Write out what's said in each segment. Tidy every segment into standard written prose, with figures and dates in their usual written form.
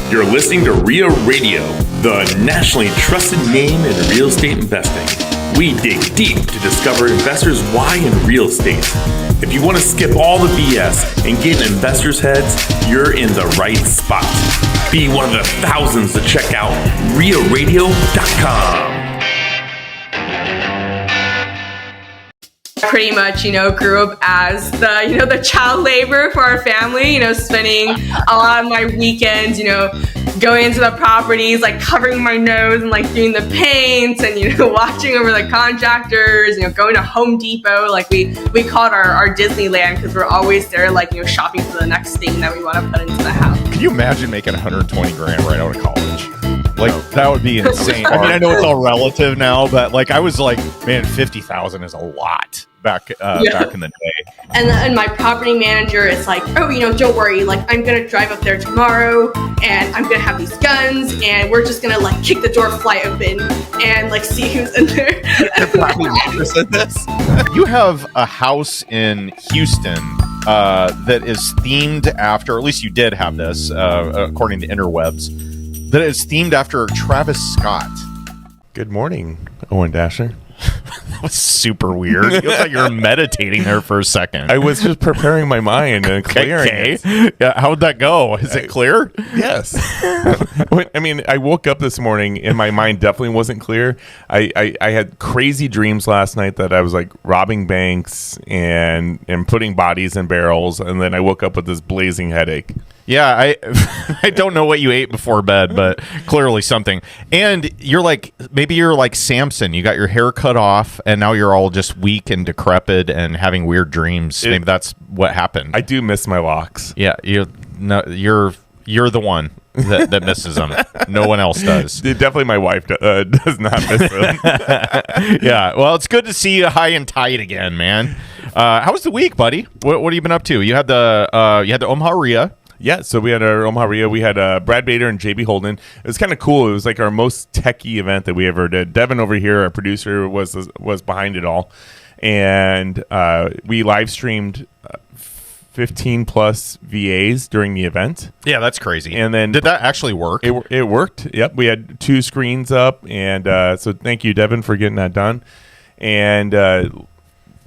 You're listening to REIA Radio, the nationally trusted name in real estate investing. We dig deep to discover investors' why in real estate. If you want to skip all the BS and get in investors' heads, you're in the right spot. Be one of the thousands to check out REIARadio.com. Pretty much, grew up as the child labor for our family, spending a lot of my weekends, going into the properties, like covering my nose and like doing the paints and, watching over the contractors, going to Home Depot. Like we call it our Disneyland because we're always there, like, shopping for the next thing that we want to put into the house. Can you imagine making $120,000 right out of college? Like, that would be insane. I mean, I know it's all relative now, but like, I was like, man, 50,000 is a lot back in the day. And my property manager is like, oh, don't worry. Like, I'm going to drive up there tomorrow and I'm going to have these guns and we're just going to like kick the door fly open and like see who's in there. You have a house in Houston that is themed after, or at least you did have this, according to interwebs, that is themed after Travis Scott. Good morning, Owen Dasher. That was super weird. You look like you were meditating there for a second. I was just preparing my mind and clearing it. Yeah, how'd that go? Is it clear? Yes. I mean, I woke up this morning and my mind definitely wasn't clear. I had crazy dreams last night that I was like robbing banks and putting bodies in barrels, and then I woke up with this blazing headache. Yeah, I don't know what you ate before bed, but clearly something. And maybe you're like Samson. You got your hair cut off, and now you're all just weak and decrepit and having weird dreams. Maybe that's what happened. I do miss my locks. Yeah, you're the one that misses them. No one else does. Definitely my wife does not miss them. Yeah, well, it's good to see you high and tight again, man. How was the week, buddy? What have you been up to? You had the Omaha REIA. Yeah, so we had our Omaha REIA. We had Brad Bader and JB Holden. It was kind of cool. It was like our most techie event that we ever did. Devin over here, our producer, was behind it all. And we live streamed 15 plus VAs during the event. Yeah, that's crazy. And then did that actually work? It worked. Yep, we had 2 screens up, and so thank you, Devin, for getting that done. And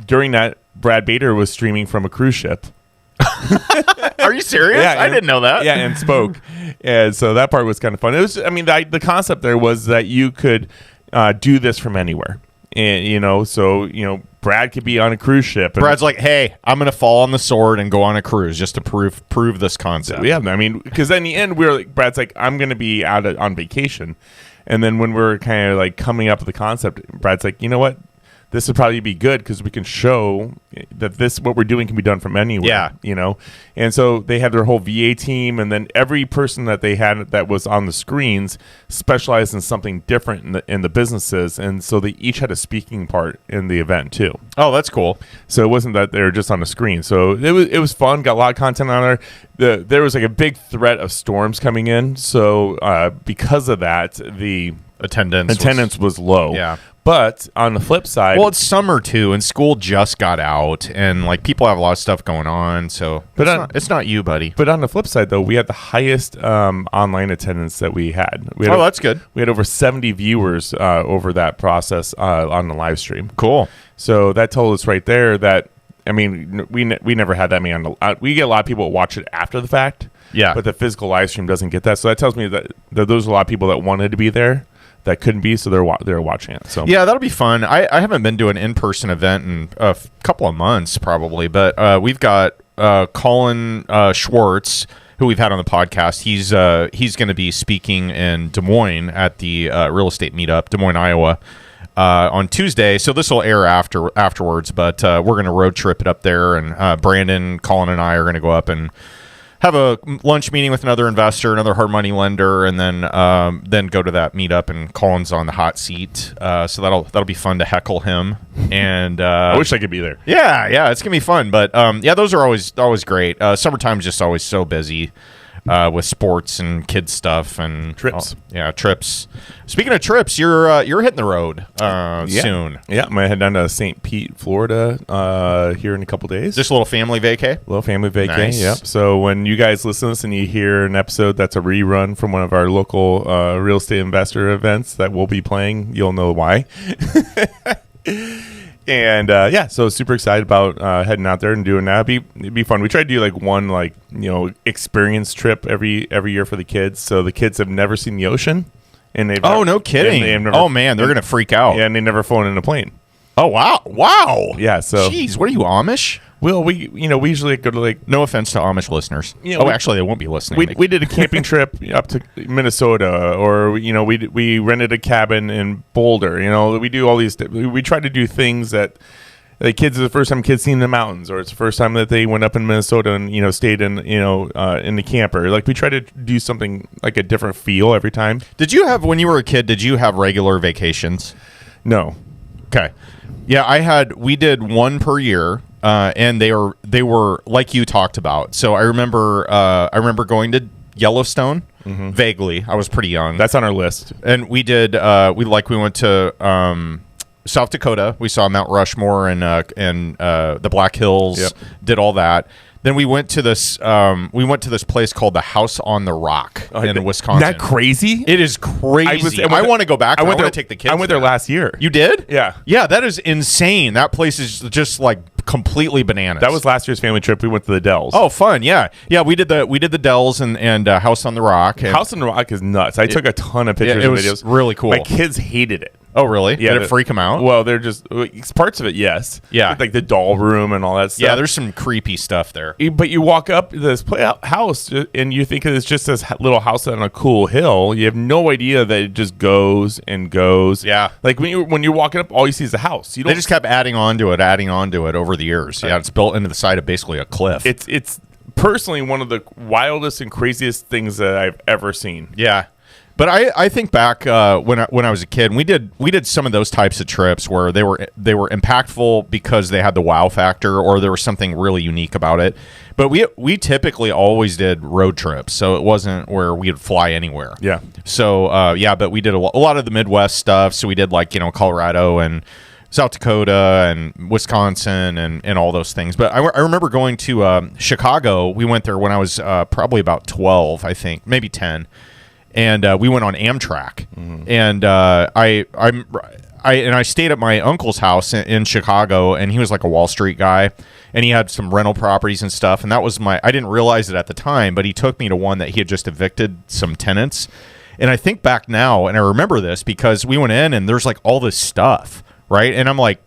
during that, Brad Bader was streaming from a cruise ship. Are you serious? Yeah, I didn't know that. Yeah, and spoke. And so that part was kind of fun. It was, the concept there was that you could do this from anywhere. And, so, Brad could be on a cruise ship. And Brad's like, hey, I'm going to fall on the sword and go on a cruise just to prove this concept. Yeah, because in the end, Brad's like, I'm going to be out on vacation. And then when we're kind of like coming up with the concept, Brad's like, you know what? This would probably be good because we can show that what we're doing can be done from anywhere. Yeah. And so they had their whole VA team, and then every person that they had that was on the screens specialized in something different in the businesses, and so they each had a speaking part in the event too. Oh, that's cool. So it wasn't that they were just on the screen. So it was fun. Got a lot of content on there. There was like a big threat of storms coming in, so because of that, the attendance was low. Yeah. But on the flip side, well, it's summer too, and school just got out, and like people have a lot of stuff going on. So, but it's not you, buddy. But on the flip side, though, we had the highest online attendance that we had. That's good. We had over 70 viewers over that process on the live stream. Cool. So that told us right there that we never had that many on the. We get a lot of people that watch it after the fact. Yeah. But the physical live stream doesn't get that. So that tells me that those are a lot of people that wanted to be there that couldn't be, so they're watching it. So yeah, that'll be fun. I haven't been to an in-person event in a couple of months probably, but we've got Colin Schwartz, who we've had on the podcast. He's going to be speaking in Des Moines at the real estate meetup, Des Moines, Iowa, on Tuesday. So this will air afterwards, but we're going to road trip it up there, and Brandon, Colin, and I are going to go up and have a lunch meeting with another investor, another hard money lender, and then go to that meetup, and Colin's on the hot seat. So that'll be fun to heckle him. And I wish I could be there. Yeah, it's gonna be fun. But those are always great. Summertime's just always so busy. with sports and kids stuff and Trips. Trips. Speaking of trips, you're hitting the road soon. Yeah, I'm gonna head down to St. Pete, Florida, here in a couple days. Just a little family vacay. Little family vacay. Nice. Yep. So when you guys listen to this and you hear an episode that's a rerun from one of our local real estate investor events that we'll be playing, you'll know why. And so super excited about heading out there and doing that. It'd be fun. We try to do like one experience trip every year for the kids. So the kids have never seen the ocean, and they've no kidding. Man, they're gonna freak out. Yeah, and they never flown in a plane. Oh wow. Yeah. So jeez, what are you, Amish? Well, we usually go to No offense to Amish listeners. Actually, they won't be listening. We did a camping trip up to Minnesota, or we rented a cabin in Boulder. We do all these. We try to do things that the kids is the first time kids seen the mountains, or it's the first time that they went up in Minnesota and stayed in in the camper. Like we try to do something like a different feel every time. Did you have when you were a kid? Did you have regular vacations? No. Okay. Yeah, we did one per year. And they were like you talked about. So I remember going to Yellowstone vaguely. I was pretty young. That's on our list. And we did we went to South Dakota. We saw Mount Rushmore and the Black Hills. Yep. Did all that. Then we went to this place called the House on the Rock in Wisconsin. Isn't that crazy? It is crazy. I want to go back. I want to take the kids. I went there last year. You did? Yeah. Yeah, that is insane. That place is just like completely bananas. That was last year's family trip. We went to the Dells. Oh, fun. Yeah. We did the Dells and House on the Rock. House on the Rock is nuts. I took a ton of pictures and videos. It was really cool. My kids hated it. Oh, really? Yeah, Did it freak them out? Well, they're just parts of it, yes. Yeah. Like the doll room and all that stuff. Yeah, there's some creepy stuff there. But you walk up this house and you think it's just this little house on a cool hill. You have no idea that it just goes and goes. Yeah. Like when you're walking up, all you see is the house. They just kept adding on to it over the years. Yeah, it's built into the side of basically a cliff. It's personally one of the wildest and craziest things that I've ever seen. Yeah. But I think back when I was a kid, and we did some of those types of trips where they were impactful because they had the wow factor or there was something really unique about it. But we typically always did road trips, so it wasn't where we'd fly anywhere. Yeah. So but we did a lot of the Midwest stuff. So we did Colorado and South Dakota and Wisconsin and all those things. But I remember going to Chicago. We went there when I was probably about 12, I think, maybe 10. And we went on Amtrak, and I stayed at my uncle's house in Chicago, and he was like a Wall Street guy, and he had some rental properties and stuff, and that was I didn't realize it at the time, but he took me to one that he had just evicted some tenants, and I think back now, and I remember this because we went in and there's like all this stuff, right, and I'm like,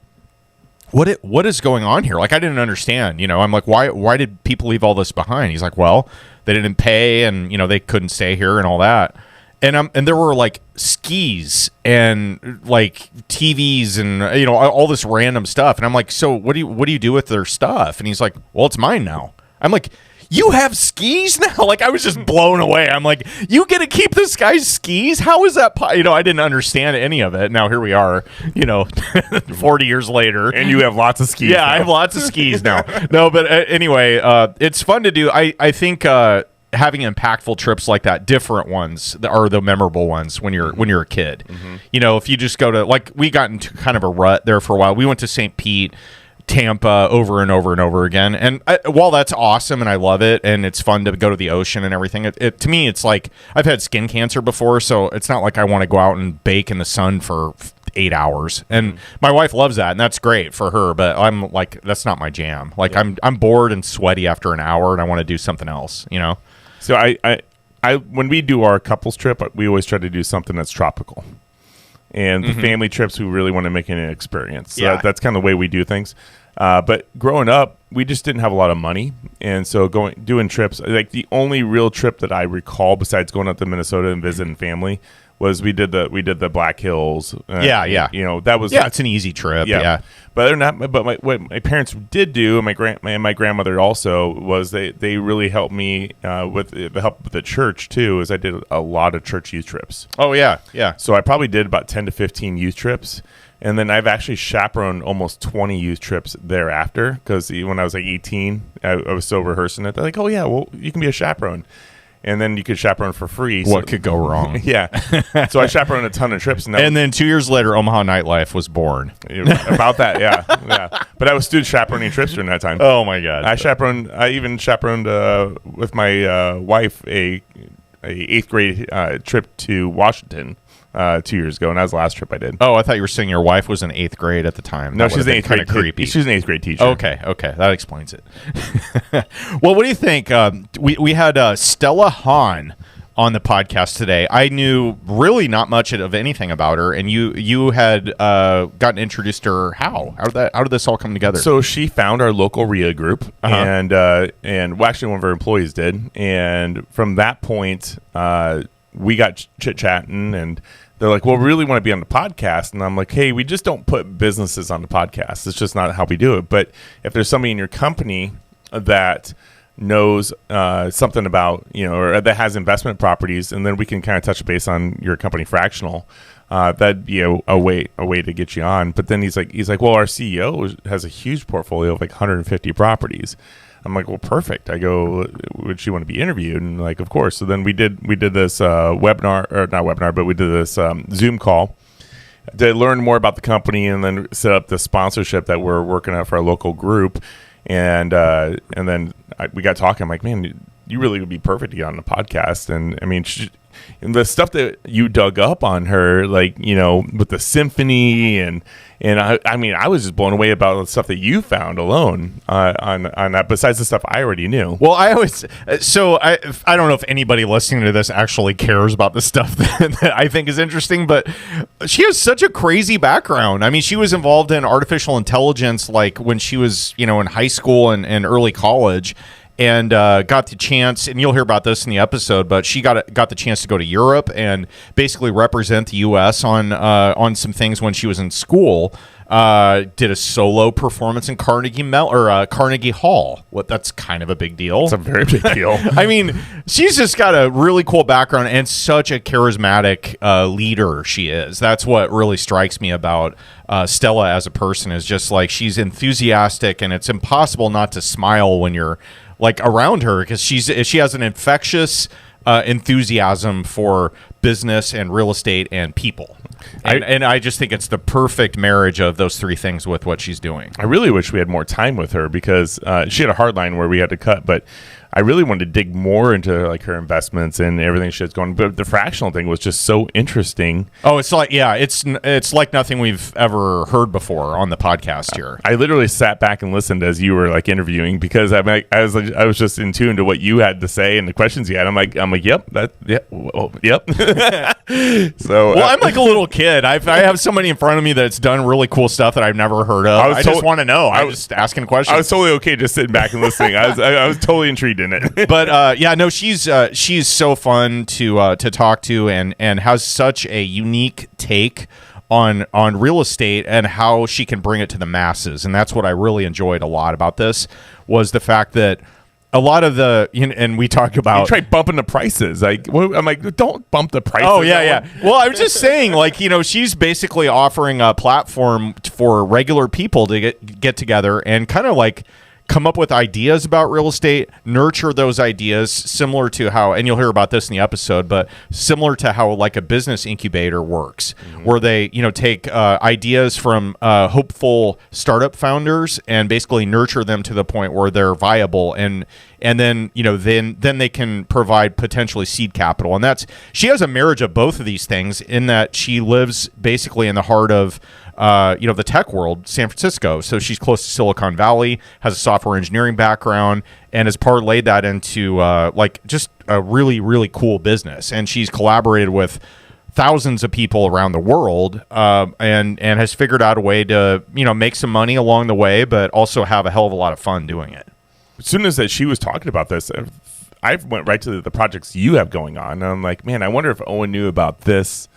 what is going on here? Like I didn't understand, I'm like, why did people leave all this behind? He's like, well, they didn't pay and they couldn't stay here and all that. And there were like skis and like TVs and all this random stuff. And I'm like, so what do you do with their stuff? And he's like, well, it's mine now. I'm like, you have skis now? Like I was just blown away. I'm like, you get to keep this guy's skis? How is that? I didn't understand any of it. Now here we are, 40 years later, and you have lots of skis. Yeah, now. I have lots of skis now. No, but anyway, it's fun to do. I think having impactful trips like that, different ones are the memorable ones when you're a kid. Mm-hmm. If you just go to we got into kind of a rut there for a while. We went to St. Pete, Tampa over and over and over again. And while that's awesome and I love it and it's fun to go to the ocean and everything, to me, it's like I've had skin cancer before, so it's not like I want to go out and bake in the sun for 8 hours. And my wife loves that, and that's great for her, but I'm like, that's not my jam. Like I'm bored and sweaty after an hour and I want to do something else, So I when we do our couples trip, we always try to do something that's tropical. And the family trips, we really want to make it an experience. So that's kind of the way we do things. But growing up, we just didn't have a lot of money. And so doing trips, like the only real trip that I recall besides going up to Minnesota and visiting family was we did the Black Hills. That was it's an easy trip. Yeah. But other than that, what my parents did do, and my grandmother also, was they really helped me with the help of the church too. Is I did a lot of church youth trips. Oh yeah. So I probably did about 10 to 15 youth trips, and then I've actually chaperoned almost 20 youth trips thereafter. Because when I was like 18, I was still rehearsing it. They're like, "Oh yeah, well you can be a chaperone." and then you could chaperone for free. What could go wrong? Yeah. So I chaperoned a ton of trips. And then 2 years later, Omaha Nightlife was born. About that, yeah. But I was still chaperoning trips during that time. Oh, my God. I even chaperoned with my wife a 8th grade trip to Washington 2 years ago, and that was the last trip I did. Oh, I thought you were saying your wife was in 8th grade at the time. No, That she's would've an been 8th grade creepy. She's an 8th grade teacher. Okay, that explains it. Well, what do you think? We had Stella Han on the podcast today. I knew really not much of anything about her, and you had gotten introduced to her. How did this all come together? So she found our local REIA group, and well, actually one of our employees did, and from that point, we got chit chatting, and they're like, well, we really want to be on the podcast. And I'm like, hey, we just don't put businesses on the podcast. It's just not how we do it. But if there's somebody in your company that knows something about, or that has investment properties, and then we can kind of touch base on your company, Fractional, that'd be a way to get you on. But then he's like, well, our CEO has a huge portfolio of like 150 properties. I'm like, well, perfect. I go, would she want to be interviewed? And like, of course. So then we did this webinar, or not webinar, but we did this Zoom call to learn more about the company, and then set up the sponsorship that we're working on for our local group. And then we got talking. I'm like, man, you really would be perfect to get on the podcast. And I mean, and the stuff that you dug up on her, like, with the symphony, and I mean, I was just blown away about the stuff that you found alone on that, besides the stuff I already knew. Well, I don't know if anybody listening to this actually cares about the stuff that I think is interesting, but she has such a crazy background. I mean, she was involved in artificial intelligence, like when she was, in high school and early college. And got the chance, and you'll hear about this in the episode, but she got the chance to go to Europe and basically represent the U.S. on some things when she was in school. Did a solo performance in Carnegie Hall. That's kind of a big deal. It's a very big deal. I mean, she's just got a really cool background and such a charismatic leader she is. That's what really strikes me about Stella as a person, is just like she's enthusiastic, and it's impossible not to smile when you're like around her, because she has an infectious enthusiasm for business and real estate and people. And I just think it's the perfect marriage of those three things with what she's doing. I really wish we had more time with her, because she had a hard line where we had to cut, but I really wanted to dig more into like her investments and everything she's going. But the fractional thing was just so interesting. Oh, it's like, yeah, it's like nothing we've ever heard before on the podcast here. I literally sat back and listened as you were like interviewing, because I was just in tune to what you had to say and the questions you had. I'm like, yep. So, well, I'm like a little kid. I have somebody in front of me that's done really cool stuff that I've never heard of. I just want to know. I was just asking questions. I was totally okay just sitting back and listening. I was totally intrigued in it. But yeah, no, she's so fun to talk to, and has such a unique take on real estate and how she can bring it to the masses. And that's what I really enjoyed a lot about this, was the fact that a lot of the, and we talk about, you try bumping the prices. I'm like, don't bump the prices. Oh yeah. Well, I was just saying, like, she's basically offering a platform for regular people to get together and kind of like come up with ideas about real estate, nurture those ideas, similar to how, and you'll hear about this in the episode, but similar to how like a business incubator works, where they, take ideas from hopeful startup founders and basically nurture them to the point where they're viable, and then, then they can provide potentially seed capital. And she has a marriage of both of these things, in that she lives basically in the heart of the tech world, San Francisco. So she's close to Silicon Valley, has a software engineering background, and has parlayed that into just a really, really cool business. And she's collaborated with thousands of people around the world, and has figured out a way to, make some money along the way, but also have a hell of a lot of fun doing it. As soon as she was talking about this, I went right to the projects you have going on. And I'm like, man, I wonder if Owen knew about this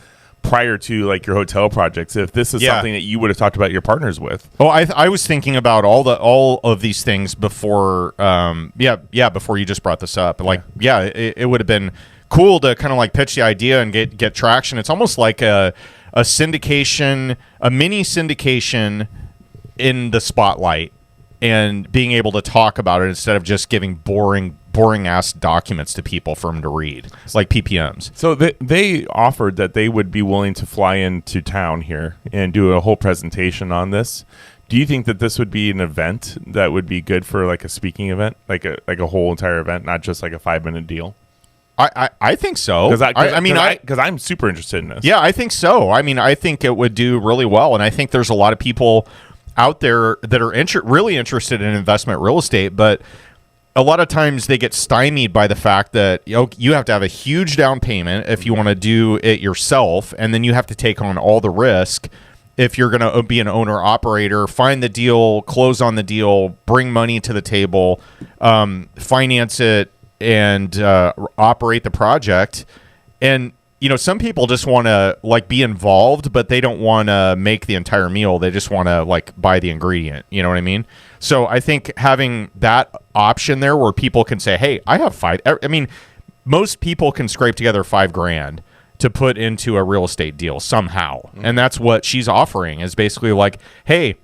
prior to like your hotel projects, if this is something that you would have talked about your partners with. Oh, I was thinking about all of these things before, before you just brought this up. Like, it would have been cool to kind of like pitch the idea and get traction. It's almost like a syndication, a mini syndication in the spotlight, and being able to talk about it instead of just giving boring boring ass documents to people for them to read, like PPMs. So they offered that they would be willing to fly into town here and do a whole presentation on this. Do you think that this would be an event that would be good for like a speaking event, like a whole entire event, not just like a 5-minute deal? I think so. Because I'm super interested in this. Yeah, I think so. I mean, I think it would do really well, and I think there's a lot of people out there that are really interested in investment real estate, but a lot of times they get stymied by the fact that you have to have a huge down payment if you want to do it yourself, and then you have to take on all the risk if you're going to be an owner operator, find the deal, close on the deal, bring money to the table, finance it, and operate the project. And some people just want to like be involved, but they don't want to make the entire meal. They just want to like buy the ingredient. You know what I mean? So I think having that option there where people can say, hey, I have most people can scrape together $5,000 to put into a real estate deal somehow. And that's what she's offering, is basically like, hey,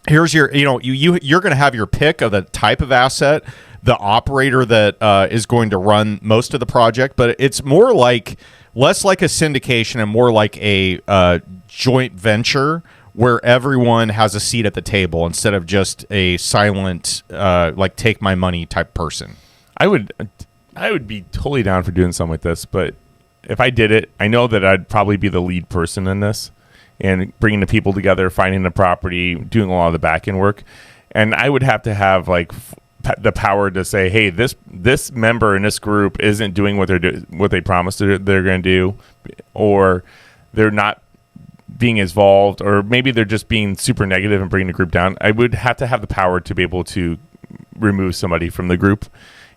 here's your, you're going to have your pick of the type of asset, the operator that is going to run most of the project, but it's less like a syndication and more like a joint venture where everyone has a seat at the table instead of just a silent, like take my money type person. I would be totally down for doing something like this, but if I did it, I know that I'd probably be the lead person in this and bringing the people together, finding the property, doing a lot of the back end work. And I would have to have like the power to say, hey, this member in this group isn't doing what they promised they're going to do, or they're not being involved, or maybe they're just being super negative and bringing the group down. I would have to have the power to be able to remove somebody from the group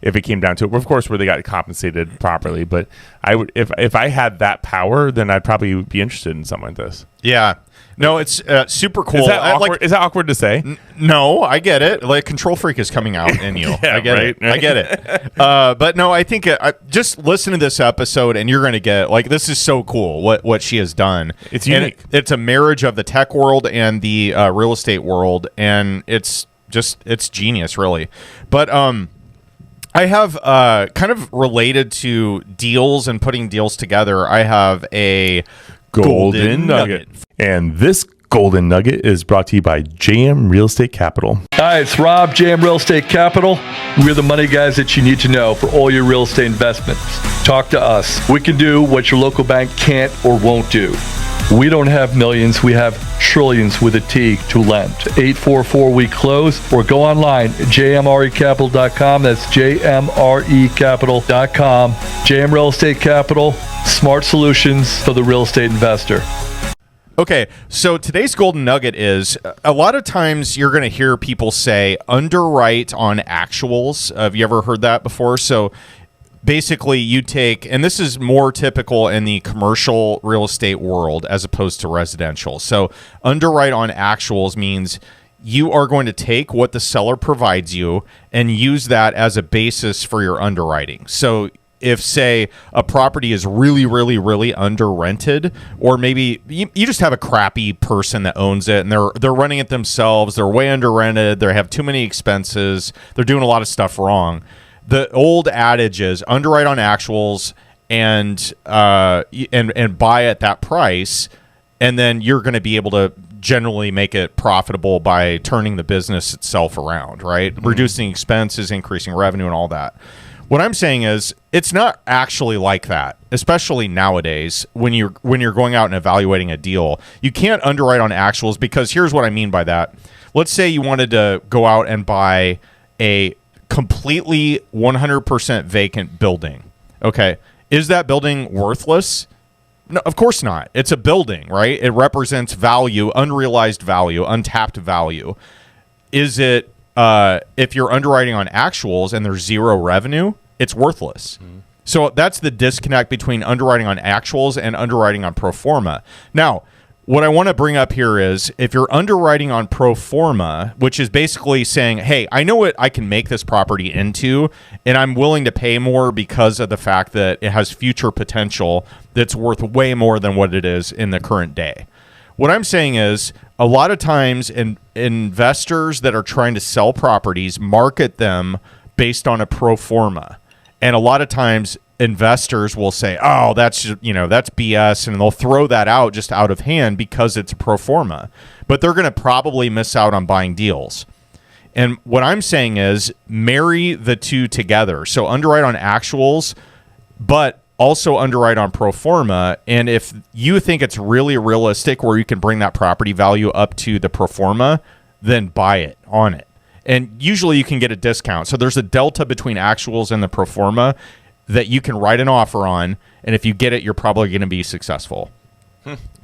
if it came down to it. Of course, where they got compensated properly. But I would, if I had that power, then I'd probably be interested in something like this. Yeah. No, it's super cool. Is that awkward? Is that awkward to say? No, I get it. Like, control freak is coming out in you. Yeah, I get it. I get it. But no, I think just listen to this episode and you're going to get, like, this is so cool what she has done. It's unique. It's a marriage of the tech world and the real estate world, and it's genius, really. But I have kind of related to deals and putting deals together. I have a golden nugget. And this golden nugget is brought to you by JM Real Estate Capital. Hi, it's Rob, JM Real Estate Capital. We're the money guys that you need to know for all your real estate investments. Talk to us. We can do what your local bank can't or won't do. We don't have millions, we have trillions with a T to lend. 844 we close, or go online, jmrecapital.com. That's jmrecapital.com. JM Real Estate Capital, smart solutions for the real estate investor. Okay, so today's golden nugget is a lot of times you're going to hear people say underwrite on actuals. Have you ever heard that before? So basically you take, and this is more typical in the commercial real estate world as opposed to residential. So underwrite on actuals means you are going to take what the seller provides you and use that as a basis for your underwriting. So if, say, a property is really, really, really under rented, or maybe you just have a crappy person that owns it and they're running it themselves, they're way under rented, they have too many expenses, they're doing a lot of stuff wrong. The old adage is underwrite on actuals and buy at that price, and then you're going to be able to generally make it profitable by turning the business itself around, right? Mm-hmm. Reducing expenses, increasing revenue, and all that. What I'm saying is it's not actually like that, especially nowadays when you're going out and evaluating a deal. You can't underwrite on actuals, because here's what I mean by that. Let's say you wanted to go out and buy a completely 100% vacant building. Okay. Is that building worthless? No, of course not. It's a building, right? It represents value, unrealized value, untapped value. Is it, if you're underwriting on actuals and there's zero revenue, it's worthless. Mm-hmm. So that's the disconnect between underwriting on actuals and underwriting on pro forma. Now, what I want to bring up here is if you're underwriting on pro forma, which is basically saying, hey, I know what I can make this property into, and I'm willing to pay more because of the fact that it has future potential that's worth way more than what it is in the current day. What I'm saying is a lot of times investors that are trying to sell properties market them based on a pro forma. And a lot of times investors will say, oh, that's BS. And they'll throw that out just out of hand because it's a pro forma. But they're going to probably miss out on buying deals. And what I'm saying is marry the two together. So underwrite on actuals, but also underwrite on pro forma. And if you think it's really realistic where you can bring that property value up to the pro forma, then buy it on it. And usually you can get a discount. So there's a delta between actuals and the pro forma that you can write an offer on. And if you get it, you're probably going to be successful.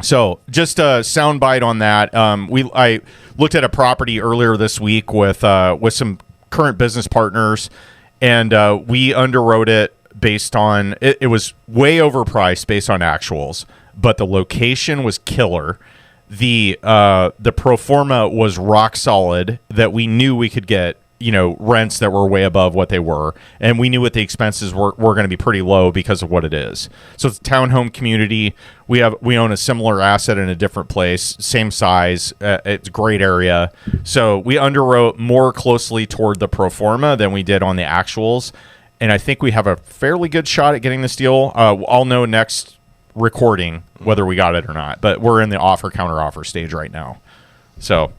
So just a soundbite on that. I looked at a property earlier this week with some current business partners, and we underwrote it based on it was way overpriced based on actuals, but the location was killer. The pro forma was rock solid that we knew we could get, rents that were way above what they were. And we knew what the expenses were going to be pretty low because of what it is. So it's a townhome community. We own a similar asset in a different place, same size. It's a great area. So we underwrote more closely toward the pro forma than we did on the actuals. And I think we have a fairly good shot at getting this deal. I'll know next recording whether we got it or not, but we're in the counter offer stage right now. So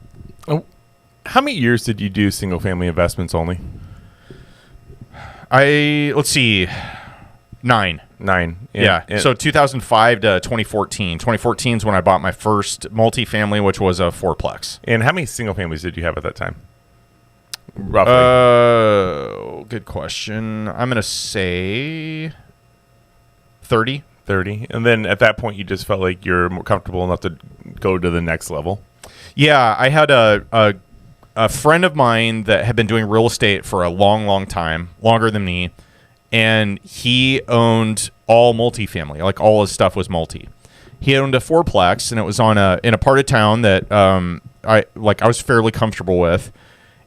how many years did you do single family investments only? Let's see, 9. Yeah. So 2005 to 2014. 2014 is when I bought my first multifamily, which was a fourplex. And how many single families did you have at that time? Roughly. Good question. I'm going to say 30. 30. And then at that point, you just felt like you're more comfortable enough to go to the next level. Yeah, I had a friend of mine that had been doing real estate for a long, long time, longer than me, and he owned all multifamily, like all his stuff was multi. He owned a fourplex, and it was in a part of town that I was fairly comfortable with,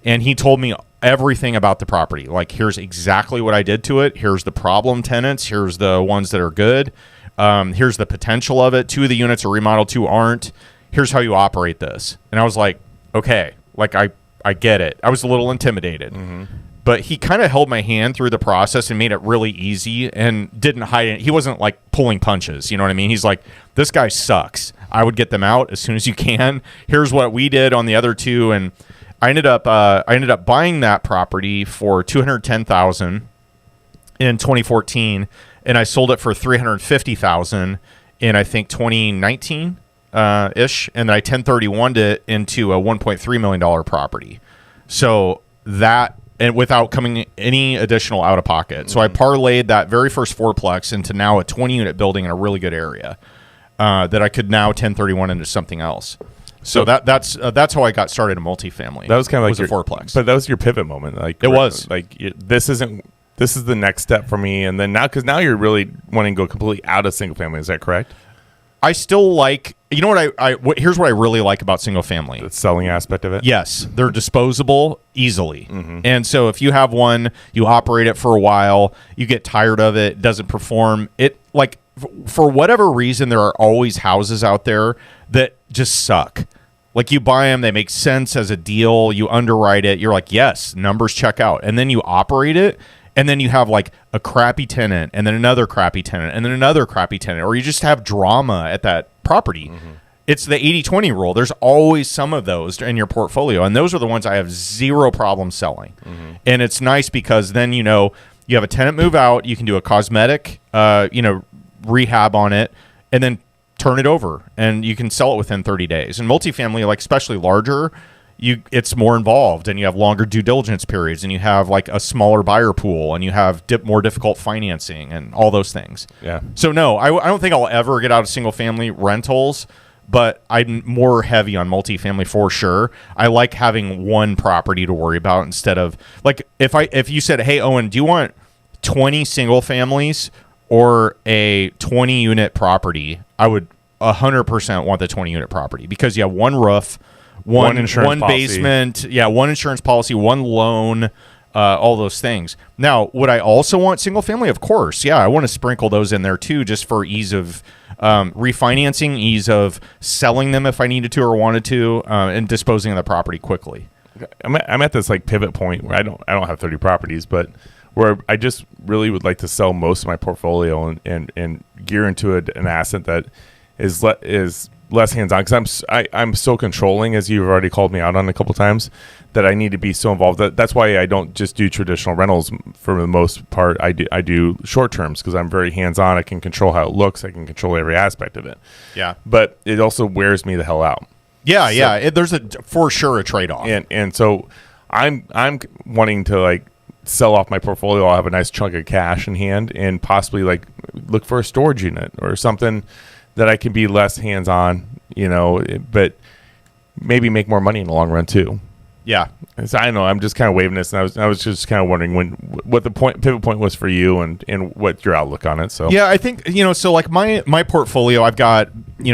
and he told me everything about the property. Like, here's exactly what I did to it. Here's the problem tenants. Here's the ones that are good. Here's the potential of it. 2 of the units are remodeled, 2 aren't. Here's how you operate this. And I was like, okay, like I get it. I was a little intimidated. Mm-hmm. But he kind of held my hand through the process and made it really easy and didn't hide it. He wasn't like pulling punches. You know what I mean? He's like, this guy sucks. I would get them out as soon as you can. Here's what we did on the other 2. And I ended up buying that property for $210,000 in 2014, and I sold it for $350,000 in I think 2019 ish, and I 1031'd it into a $1.3 million property. So that, and without coming any additional out of pocket. So I parlayed that very first fourplex into now a 20-unit building in a really good area that I could now 1031 into something else. So that's how I got started in multifamily. That was kind of like a fourplex, but that was your pivot moment. Like it was like this is the next step for me. And then now you're really wanting to go completely out of single family. Is that correct? I still like, you know what here's what I really like about single family. The selling aspect of it. Yes, they're disposable easily. Mm-hmm. And so if you have one, you operate it for a while, you get tired of it, doesn't perform. It like for whatever reason, there are always houses out there that just suck. Like you buy them, they make sense as a deal, you underwrite it, you're like, yes, numbers check out. And then you operate it, and then you have like a crappy tenant, and then another crappy tenant, and then another crappy tenant, or you just have drama at that property. Mm-hmm. It's the 80-20 rule. There's always some of those in your portfolio, and those are the ones I have zero problem selling. Mm-hmm. And it's nice because then, you have a tenant move out, you can do a cosmetic, rehab on it, and then turn it over, and you can sell it within 30 days. And multifamily, like especially larger, it's more involved, and you have longer due diligence periods, and you have like a smaller buyer pool, and you have more difficult financing and all those things. Yeah. So no, I don't think I'll ever get out of single family rentals, but I'm more heavy on multifamily for sure. I like having one property to worry about instead of like if you said, hey Owen, do you want 20 single families or a 20 unit property? I would 100% want the 20 unit property because you have one roof, one basement, one insurance policy, one loan, all those things. Now, would I also want single family? Of course. Yeah, I want to sprinkle those in there too, just for ease of refinancing, ease of selling them if I needed to or wanted to, and disposing of the property quickly. I'm at this like pivot point where I don't have 30 properties, but where I just really would like to sell most of my portfolio and gear into an asset that is less hands-on, because I'm so controlling, as you've already called me out on a couple times, that I need to be so involved. That's why I don't just do traditional rentals for the most part. I do short terms because I'm very hands-on. I can control how it looks. I can control every aspect of it. Yeah. But it also wears me the hell out. Yeah. There's for sure a trade-off. And so I'm wanting to like sell off my portfolio. I'll have a nice chunk of cash in hand and possibly like look for a storage unit or something that I can be less hands-on, but maybe make more money in the long run too. Yeah. So I don't know. I'm just kind of waving this, and I was just kind of wondering what the pivot point was for you, and what your outlook on it. So yeah, I think so like my portfolio, I've got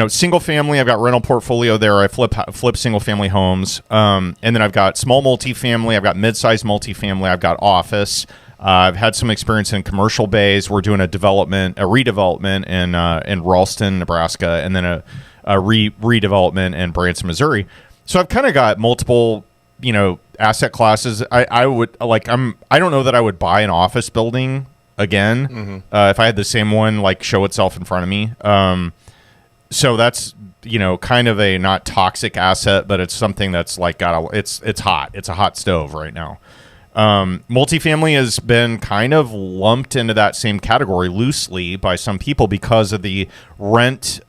single family, I've got rental portfolio there. I flip single family homes, and then I've got small multifamily, I've got mid-sized multifamily, I've got office. I've had some experience in commercial bays. We're doing a redevelopment in Ralston, Nebraska, and then a redevelopment in Branson, Missouri. So I've kind of got multiple asset classes. I don't know that I would buy an office building again if I had the same one like show itself in front of me. So that's kind of a not toxic asset, but it's something that's like it's hot. It's a hot stove right now. Multifamily has been kind of lumped into that same category loosely by some people because of the rent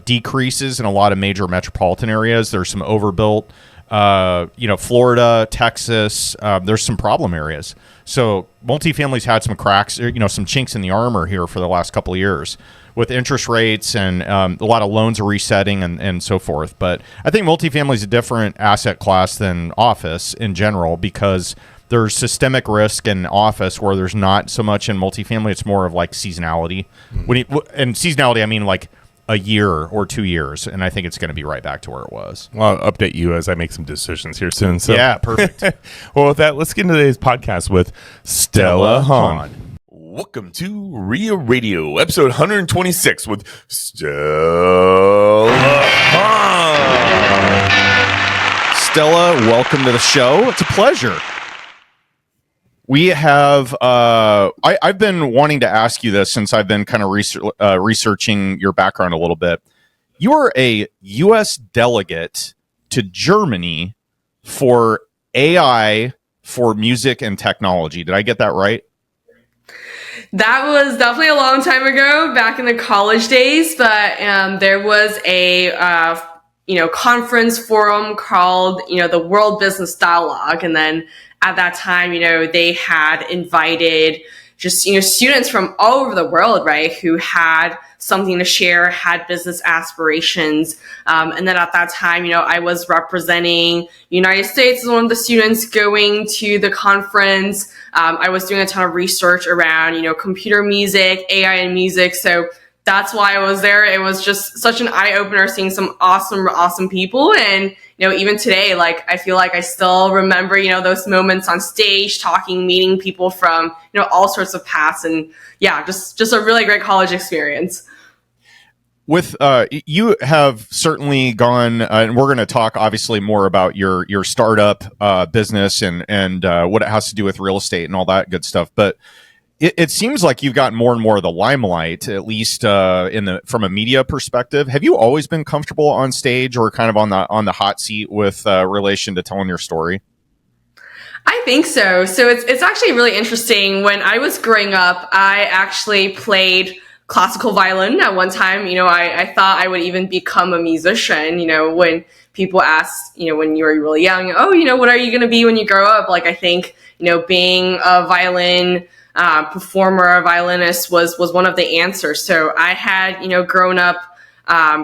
decreases in a lot of major metropolitan areas. There's some overbuilt. Florida, Texas, there's some problem areas. So multifamily's had some cracks, some chinks in the armor here for the last couple of years with interest rates and a lot of loans are resetting and so forth. But I think multifamily is a different asset class than office in general because there's systemic risk in office where there's not so much in multifamily. It's more of like seasonality. And seasonality, I mean like a year or 2 years, and I think it's going to be right back to where it was. Well, I'll update you as I make some decisions here soon. So yeah, perfect. Well, with that, let's get into today's podcast with Stella Han. Welcome to REIA Radio, episode 126 with Stella Han. Stella, welcome to the show. It's a pleasure. We have, I've been wanting to ask you this since I've been kind of researching your background a little bit. You are a U.S. delegate to Germany for AI for music and technology. Did I get that right? That was definitely a long time ago, back in the college days, but there was a conference forum called, the World Business Dialogue, and then at that time, they had invited just, students from all over the world, right, who had something to share, had business aspirations. And then at that time, I was representing United States as one of the students going to the conference. I was doing a ton of research around, computer music, AI and music. So that's why I was there. It was just such an eye-opener seeing some awesome people. And, even today, like, I feel like I still remember, those moments on stage, talking, meeting people from, all sorts of paths. And yeah, just a really great college experience. With you have certainly gone, and we're going to talk obviously more about your startup business and what it has to do with real estate and all that good stuff. But it seems like you've gotten more and more of the limelight, at least from a media perspective. Have you always been comfortable on stage or kind of on the hot seat with relation to telling your story? I think so. So it's actually really interesting. When I was growing up, I actually played classical violin at one time. I thought I would even become a musician. When people ask, when you were really young, what are you going to be when you grow up? Like, I think, being a violin performer, a violinist was one of the answers. So I had, grown up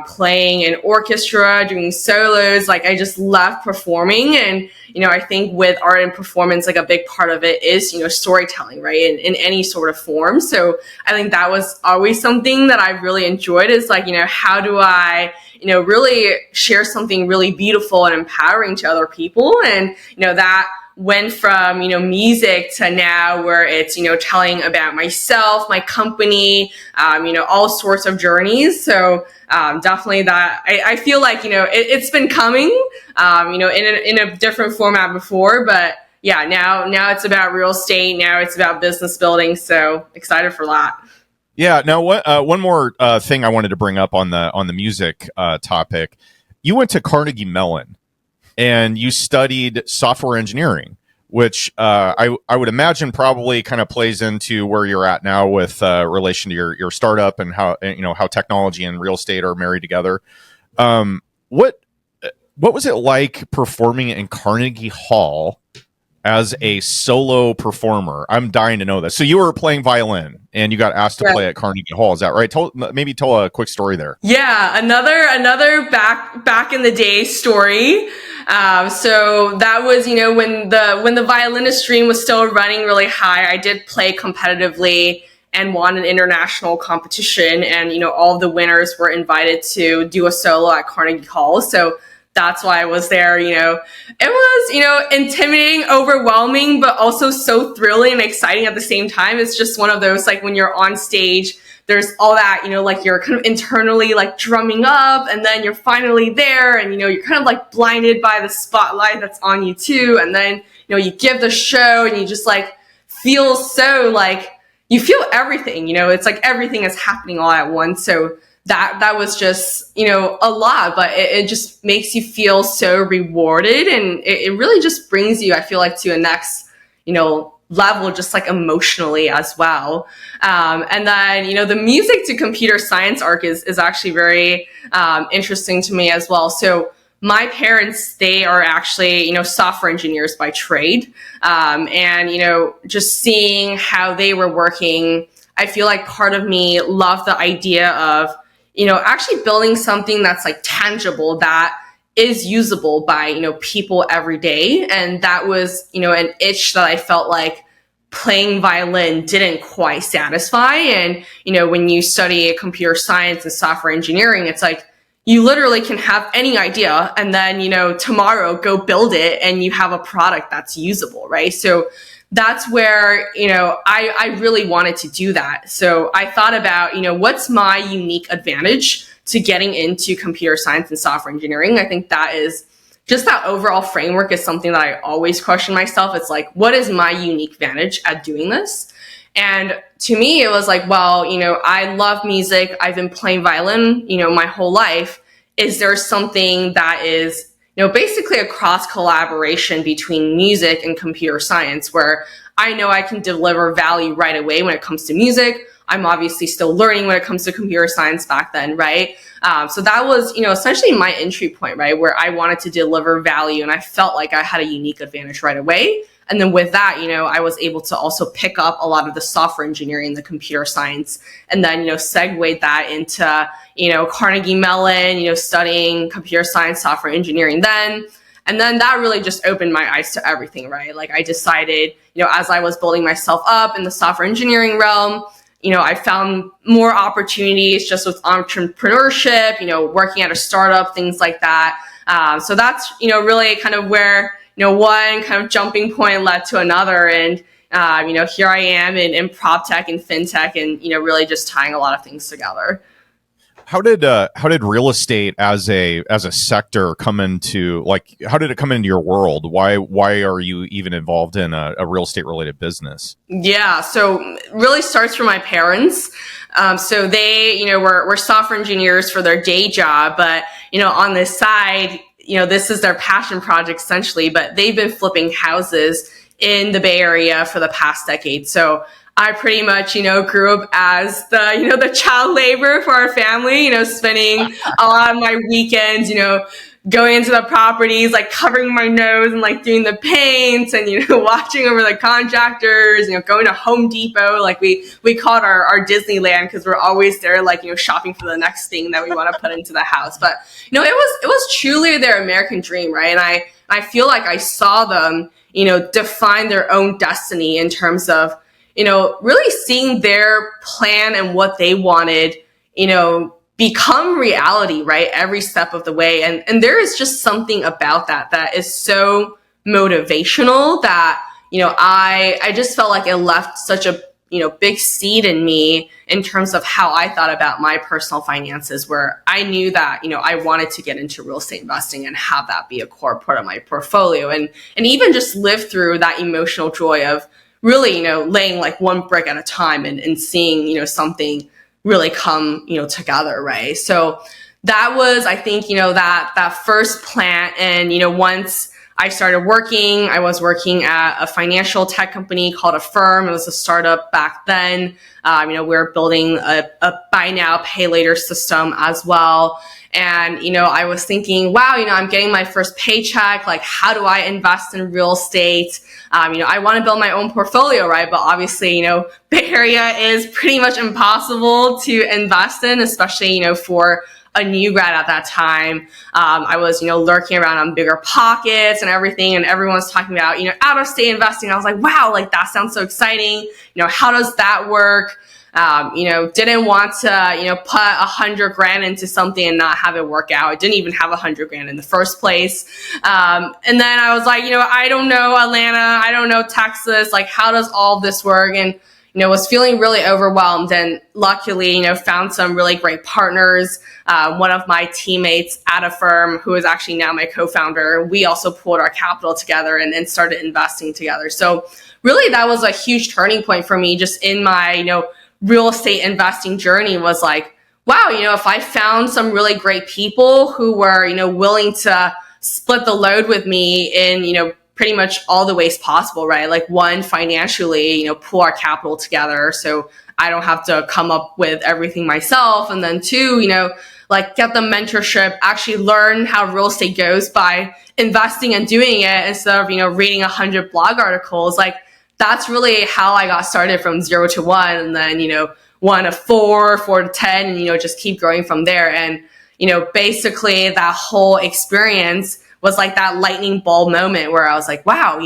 playing in orchestra, doing solos. Like, I just love performing. And, I think with art and performance, like, a big part of it is, storytelling, right? In any sort of form. So I think that was always something that I really enjoyed, is like, how do I, really share something really beautiful and empowering to other people? And, that went from, music to now where it's, telling about myself, my company, all sorts of journeys. So definitely that I feel like, it's been coming, in a different format before, but yeah, now it's about real estate. Now it's about business building. So excited for that. Yeah. Now, one more thing I wanted to bring up on the music topic. You went to Carnegie Mellon and you studied software engineering, which I would imagine probably kind of plays into where you're at now with relation to your startup and how technology and real estate are married together. What was it like performing in Carnegie Hall as a solo performer? I'm dying to know this. So you were playing violin and you got asked to play at Carnegie Hall. Is that right? Maybe tell a quick story there. Yeah, another back in the day story. So that was, when the violinist stream was still running really high, I did play competitively and won an international competition. And, all of the winners were invited to do a solo at Carnegie Hall. So that's why I was there. It was, intimidating, overwhelming, but also so thrilling and exciting at the same time. It's just one of those, like when you're on stage, there's all that, like you're kind of internally like drumming up and then you're finally there and, you're kind of like blinded by the spotlight that's on you too. And then, you give the show and you just like feel so like you feel everything, it's like everything is happening all at once. So that was just, a lot, but it just makes you feel so rewarded. And it really just brings you, I feel like, to a next, level, just like emotionally as well. And then, the music to computer science arc is actually very interesting to me as well. So my parents, they are actually, software engineers by trade. And, just seeing how they were working, I feel like part of me loved the idea of, actually building something that's like tangible, that is usable by, people every day. And that was, an itch that I felt like playing violin didn't quite satisfy. And, when you study computer science and software engineering, it's like, you literally can have any idea and then, tomorrow go build it and you have a product that's usable, right? So that's where, I really wanted to do that. So I thought about, what's my unique advantage to getting into computer science and software engineering? I think that is just that overall framework is something that I always question myself. It's like, what is my unique advantage at doing this? And to me, it was like, well, I love music. I've been playing violin, my whole life. Is there something that is, basically a cross collaboration between music and computer science where I know I can deliver value right away when it comes to music. I'm obviously still learning when it comes to computer science back then, right? So that was, essentially my entry point, right? Where I wanted to deliver value and I felt like I had a unique advantage right away. And then with that, I was able to also pick up a lot of the software engineering, the computer science, and then, segued that into, Carnegie Mellon, studying computer science, software engineering then. And then that really just opened my eyes to everything, right? Like I decided, as I was building myself up in the software engineering realm, I found more opportunities just with entrepreneurship, working at a startup, things like that. So that's, really kind of where, one kind of jumping point led to another. And, here I am in prop tech and fintech and, really just tying a lot of things together. How did real estate as a sector come into, like, how did it come into your world? Why are you even involved in a real estate related business? Yeah, so really starts from my parents. So they, were software engineers for their day job, but, on this side, this is their passion project essentially, but they've been flipping houses in the Bay Area for the past decade. So I pretty much, grew up as the child labor for our family, spending a lot of my weekends, going into the properties, like covering my nose and like doing the paints and, watching over the contractors, going to Home Depot. Like we call it our Disneyland because we're always there, like, shopping for the next thing that we want to put into the house. But, it was truly their American dream, right? And I feel like I saw them, define their own destiny in terms of, really seeing their plan and what they wanted, become reality, right? Every step of the way. And there is just something about that is so motivational that, I just felt like it left such a, big seed in me in terms of how I thought about my personal finances, where I knew that, I wanted to get into real estate investing and have that be a core part of my portfolio, and even just live through that emotional joy of really, laying like one brick at a time and seeing, something really come, together. Right. So that was, I think, that first plant. And, once I started working, I was working at a financial tech company called Affirm. It was a startup back then. We were building a buy now, pay later system as well. And, I was thinking, wow, I'm getting my first paycheck. Like, how do I invest in real estate? I want to build my own portfolio, right? But obviously, Bay Area is pretty much impossible to invest in, especially, for a new grad at that time. I was, lurking around on Bigger Pockets and everything, and everyone's talking about, out of state investing. I was like, wow, like that sounds so exciting. How does that work? Didn't want to, put $100,000 into something and not have it work out. I didn't even have $100,000 in the first place. And then I was like, I don't know Atlanta. I don't know Texas. Like, how does all this work? And, was feeling really overwhelmed, and luckily, found some really great partners. One of my teammates at Affirm, who is actually now my co-founder, we also pulled our capital together and started investing together. So really that was a huge turning point for me just in my, real estate investing journey. Was like, wow, if I found some really great people who were, willing to split the load with me in, pretty much all the ways possible, right? Like, one, financially, pull our capital together so I don't have to come up with everything myself. And then two, like get the mentorship, actually learn how real estate goes by investing and doing it instead of, reading 100 blog articles. Like, that's really how I got started from 0 to 1. And then, 1 to 4, 4 to 10, and, just keep growing from there. And, basically that whole experience was like that lightning bulb moment where I was like, wow,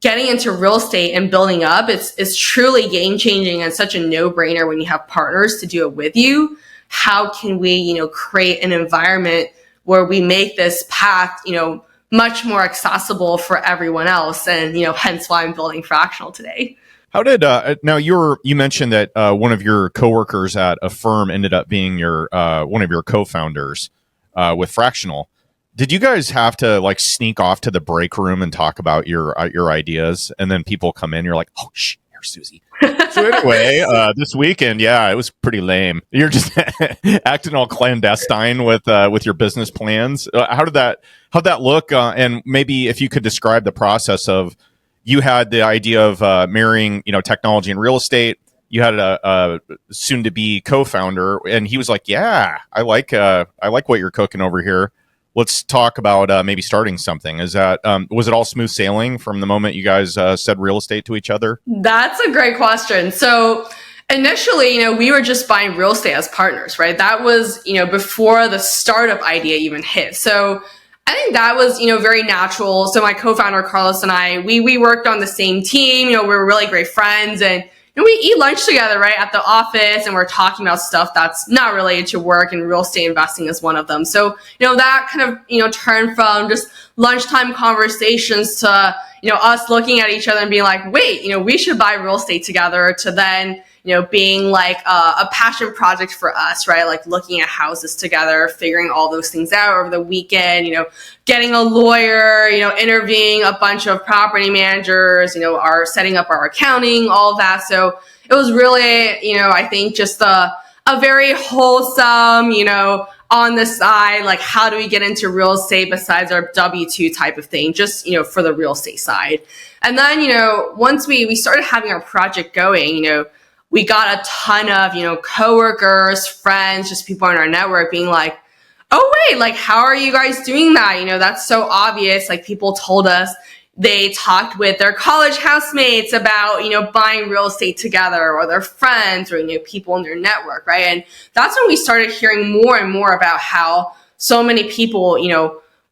getting into real estate and building up, it's truly game changing and such a no brainer when you have partners to do it with you. How can we, create an environment where we make this path, much more accessible for everyone else? And, hence why I'm building Fractional today. How did now you mentioned that one of your coworkers at Affirm ended up being your one of your co-founders with Fractional. Did you guys have to like sneak off to the break room and talk about your ideas, and then people come in, you're like, oh shh, here's Susie. So anyway, this weekend, it was pretty lame. You're just acting all clandestine with your business plans. How'd that look? And maybe if you could describe the process of, you had the idea of marrying, technology and real estate. You had a soon-to-be co-founder, and he was like, "Yeah, I like what you're cooking over here. Let's talk about maybe starting something." Is that was it all smooth sailing from the moment you guys said real estate to each other? That's a great question. So initially, we were just buying real estate as partners, right? That was, before the startup idea even hit. So I think that was, very natural. So my co-founder, Carlos, and I, we worked on the same team. We were really great friends, and we eat lunch together, right, at the office, and we're talking about stuff that's not related to work, and real estate investing is one of them. So, that kind of, turned from just lunchtime conversations to, us looking at each other and being like, wait, we should buy real estate together, to then, being like a passion project for us, right? Like looking at houses together, figuring all those things out over the weekend, getting a lawyer, interviewing a bunch of property managers, our setting up our accounting, all of that. So it was really, I think just a very wholesome, on the side, like how do we get into real estate besides our W-2 type of thing, just, for the real estate side. And then, once we started having our project going, we got a ton of, coworkers, friends, just people in our network being like, oh, wait, like, how are you guys doing that? That's so obvious. Like, people told us they talked with their college housemates about, buying real estate together, or their friends, or, people in their network, right? And that's when we started hearing more and more about how so many people,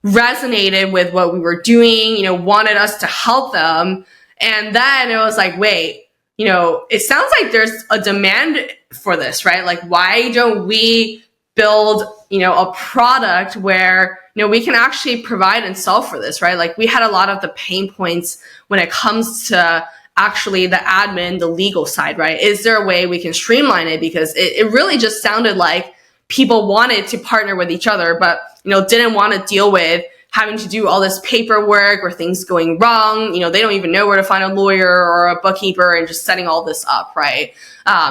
resonated with what we were doing, wanted us to help them. And then it was like, wait, it sounds like there's a demand for this, right? Like, why don't we build a product where, we can actually provide and solve for this, right? Like we had a lot of the pain points when it comes to actually the admin, the legal side, right? Is there a way we can streamline it? Because it really just sounded like people wanted to partner with each other, but, didn't want to deal with having to do all this paperwork or things going wrong. They don't even know where to find a lawyer or a bookkeeper and just setting all this up, right?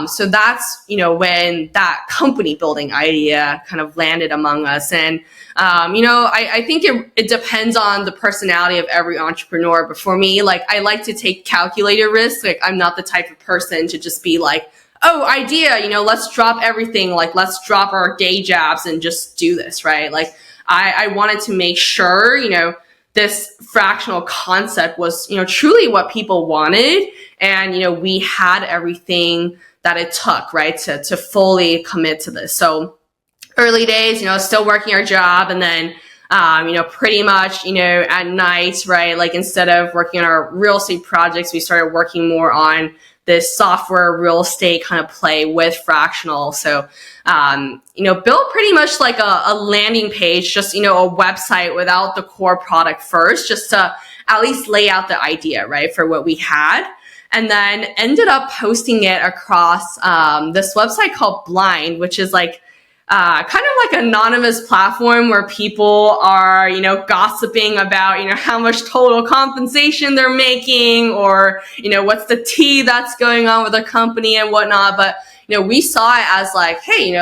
So that's, when that company building idea kind of landed among us. And, I think it depends on the personality of every entrepreneur. But for me, like, I like to take calculated risks. Like, I'm not the type of person to just be like, oh, idea, let's drop everything. Like, let's drop our day jobs and just do this, right? Like, I wanted to make sure, this fractional concept was, truly what people wanted. And, we had everything that it took, right, to fully commit to this. So early days, still working our job. And then, pretty much, at night, right, like instead of working on our real estate projects, we started working more on this software real estate kind of play with Fractional. So, built pretty much like a landing page, just, a website without the core product first, just to at least lay out the idea, right, for what we had. And then ended up posting it across this website called Blind, which is like kind of like anonymous platform where people are, gossiping about, how much total compensation they're making or, what's the tea that's going on with the company and whatnot. But, we saw it as like, hey,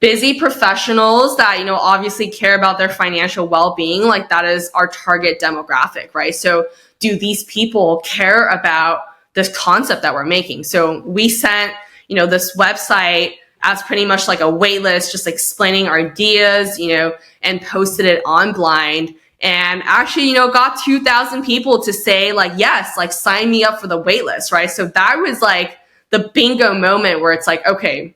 busy professionals that, obviously care about their financial well-being. Like that is our target demographic, right? So do these people care about this concept that we're making? So we sent, this website as pretty much like a wait list, just explaining our ideas, and posted it on Blind, and actually, got 2,000 people to say like, yes, like sign me up for the wait list, right? So that was like the bingo moment where it's like, okay,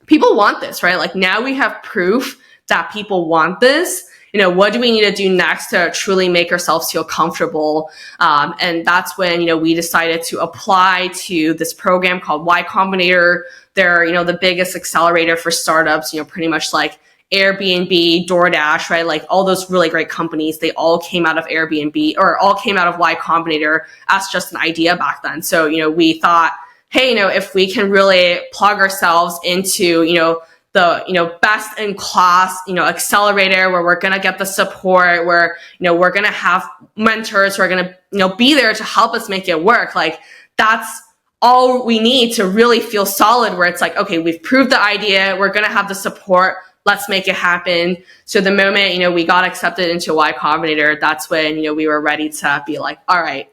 people want this, right? Like now we have proof that people want this. What do we need to do next to truly make ourselves feel comfortable? And that's when, we decided to apply to this program called Y Combinator. They're, the biggest accelerator for startups, pretty much like Airbnb, DoorDash, right? Like all those really great companies, they all came out of Airbnb or all came out of Y Combinator as just an idea back then. So, we thought, hey, if we can really plug ourselves into, the, best in class, accelerator where we're going to get the support, where, we're going to have mentors who are going to, be there to help us make it work. Like that's all we need to really feel solid, where it's like, okay, we've proved the idea. We're going to have the support. Let's make it happen. So the moment, we got accepted into Y Combinator, that's when, we were ready to be like, all right,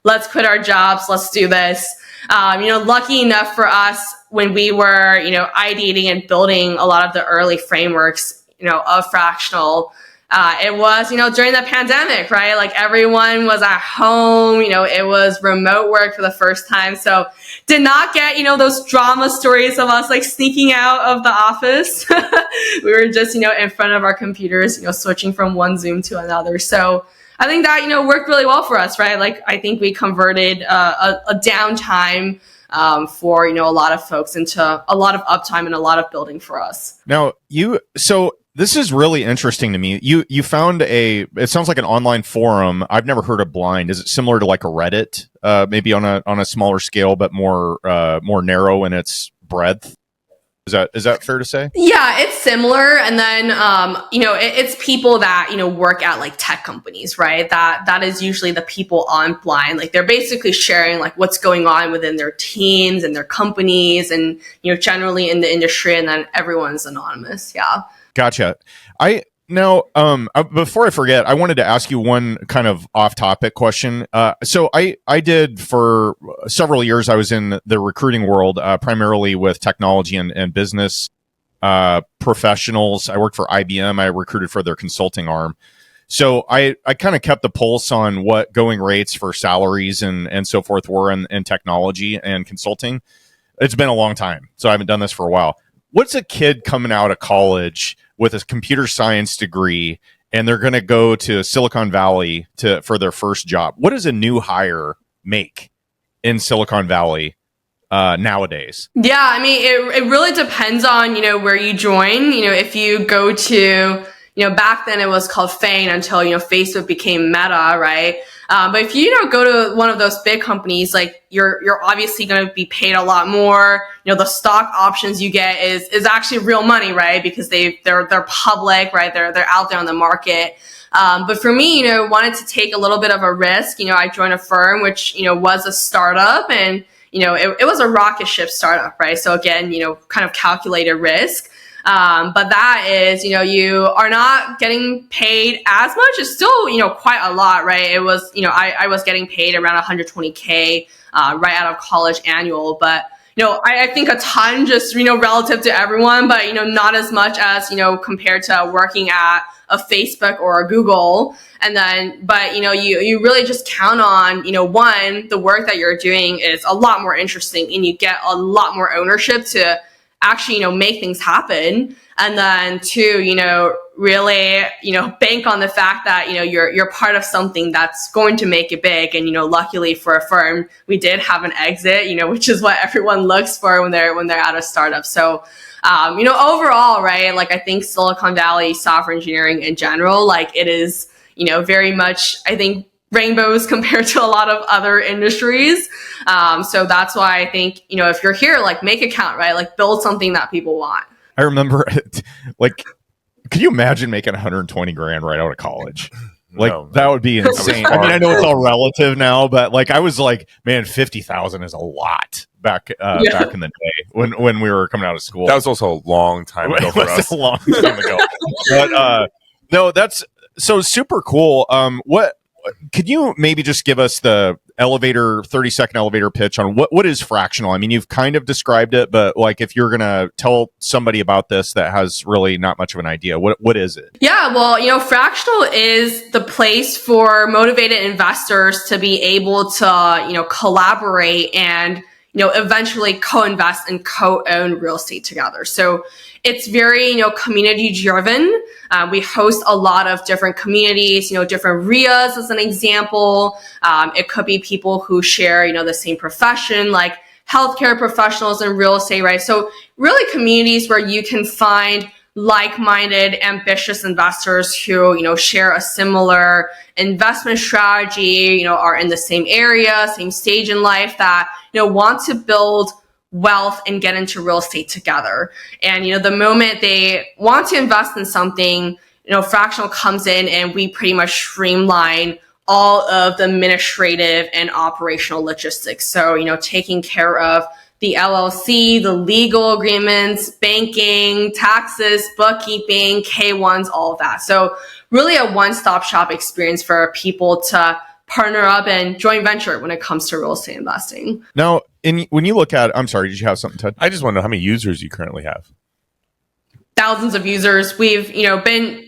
let's quit our jobs. Let's do this. Lucky enough for us when we were, ideating and building a lot of the early frameworks, of Fractional, it was, during the pandemic, right? Like everyone was at home, it was remote work for the first time. So did not get, those drama stories of us like sneaking out of the office. We were just, in front of our computers, switching from one Zoom to another. So I think that, worked really well for us, right? Like, I think we converted a downtime for, a lot of folks into a lot of uptime and a lot of building for us. Now, so this is really interesting to me. You found it sounds like an online forum. I've never heard of Blind. Is it similar to like a Reddit, maybe on a smaller scale, but more narrow in its breadth? Is that fair to say? Yeah, it's similar. And then, it's people that, work at like tech companies, right? That is usually the people on Blind. Like they're basically sharing like what's going on within their teams and their companies and, generally in the industry, and then everyone's anonymous. Yeah. Gotcha. Before I forget, I wanted to ask you one kind of off-topic question. So I did for several years, I was in the recruiting world, primarily with technology and business professionals. I worked for IBM. I recruited for their consulting arm. So I kind of kept the pulse on what going rates for salaries and so forth were in technology and consulting. It's been a long time, so I haven't done this for a while. What's a kid coming out of college with a computer science degree and they're going to go to Silicon Valley for their first job? What does a new hire make in Silicon Valley nowadays? Yeah, I mean, it really depends on, where you join. If you go to, back then it was called Fane until, Facebook became Meta, right? But if you, go to one of those big companies, like you're obviously going to be paid a lot more. The stock options you get is actually real money, right? Because they're public, right? They're out there on the market. But for me, wanted to take a little bit of a risk. I joined a firm, which, was a startup, and, it was a rocket ship startup, right? So again, kind of calculated risk. But that is, you are not getting paid as much. It's still, quite a lot, right? It was, I was getting paid around $120K, right out of college annual, but I think a ton just, relative to everyone, but, not as much as, compared to working at a Facebook or a Google. And then, but, you really just count on, one, the work that you're doing is a lot more interesting and you get a lot more ownership to actually, make things happen. And then two, really, bank on the fact that, you're part of something that's going to make it big. And, luckily for a firm, we did have an exit, which is what everyone looks for when they're at a startup. So, overall, right, like I think Silicon Valley software engineering in general, like it is, very much, I think, rainbows compared to a lot of other industries. So that's why I think, if you're here, like make it count, right? Like build something that people want. I remember like, could you imagine making 120 grand right out of college? Like No. that would be insane. I mean, I know it's all relative now, but like I was like, man, 50,000 is a lot back back in the day when we were coming out of school. That was also a long time ago for us. A long time ago. But no, that's so super cool. What could you maybe just give us the 30-second elevator pitch on what is Fractional? I mean, you've kind of described it, but like if you're going to tell somebody about this that has really not much of an idea, what is it? Yeah, well, Fractional is the place for motivated investors to be able to, collaborate and, eventually co-invest and co-own real estate together. So it's very, community driven. We host a lot of different communities, different REIAs as an example. It could be people who share, the same profession, like healthcare professionals in real estate, right? So really communities where you can find like-minded, ambitious investors who, share a similar investment strategy, are in the same area, same stage in life that, want to build wealth and get into real estate together. And, the moment they want to invest in something, Fractional comes in and we pretty much streamline all of the administrative and operational logistics. So, taking care of the LLC, the legal agreements, banking, taxes, bookkeeping, K1s, all of that. So really a one-stop shop experience for people to partner up and joint venture when it comes to real estate investing. Now, when you look at, I'm sorry, did you have something, Ted? I just want to know how many users you currently have. Thousands of users. We've,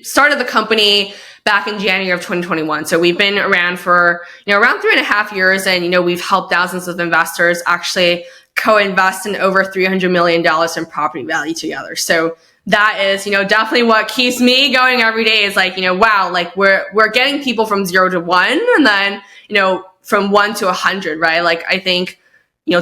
started the company back in January of 2021. So we've been around for, around 3.5 years, and, we've helped thousands of investors actually co-invest in over $300 million in property value together. So that is, definitely what keeps me going every day is like, wow, like we're getting people from 0 to 1 and then, from 1 to 100, right? Like I think,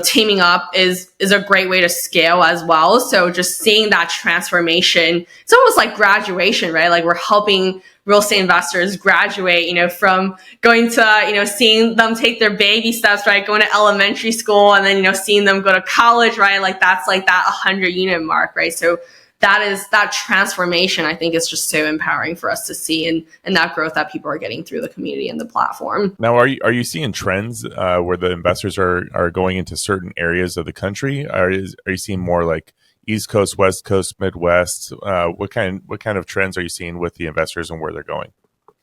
teaming up is a great way to scale as well. So just seeing that transformation, it's almost like graduation, right? Like we're helping real estate investors graduate, from going to, seeing them take their baby steps, right? Going to elementary school and then, seeing them go to college, right? Like that's like that 100 unit mark, right? So that transformation, I think, is just so empowering for us to see and that growth that people are getting through the community and the platform. Now, are you seeing trends where the investors are going into certain areas of the country? Are you seeing more like East Coast, West Coast, Midwest? What kind of trends are you seeing with the investors and where they're going?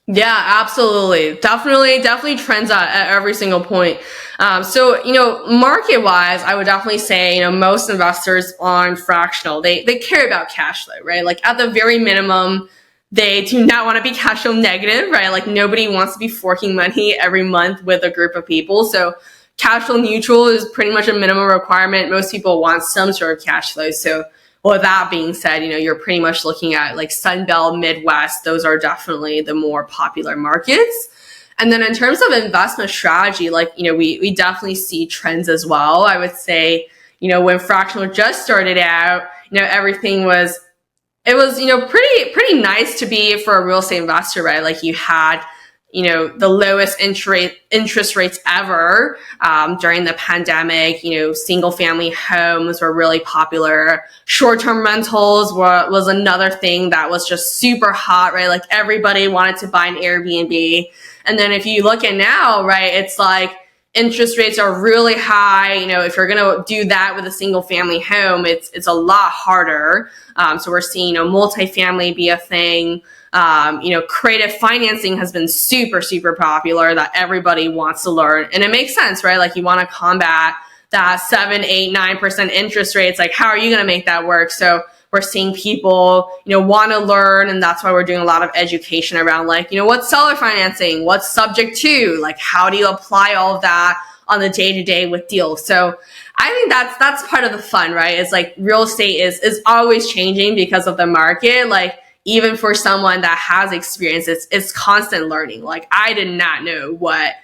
Yeah, absolutely. Definitely trends at every single point. So, market wise, I would definitely say, most investors on Fractional, they care about cash flow, right? Like at the very minimum, they do not want to be cash flow negative, right? Like nobody wants to be forking money every month with a group of people. So cash flow neutral is pretty much a minimum requirement. Most people want some sort of cash flow. So with that being said, you're pretty much looking at like Sunbelt, Midwest. Those are definitely the more popular markets. And then in terms of investment strategy, like, we definitely see trends as well. I would say, when Fractional just started out, everything was, it was, pretty nice to be for a real estate investor, right? Like you had, the lowest interest rates ever during the pandemic. Single family homes were really popular. Short-term rentals was another thing that was just super hot, right? Like everybody wanted to buy an Airbnb. And then if you look at now, right, it's like interest rates are really high. If you're going to do that with a single family home, it's a lot harder. So we're seeing, multifamily be a thing. Creative financing has been super, super popular that everybody wants to learn. And it makes sense, right? Like you want to combat that 7, 8, 9% interest rates. Like, how are you going to make that work? So we're seeing people, want to learn. And that's why we're doing a lot of education around like, what's seller financing? What's subject to? Like, how do you apply all of that on the day-to-day with deals? So I think that's part of the fun, right? It's like real estate is always changing because of the market. Like, even for someone that has experience, it's constant learning. Like I did not know what,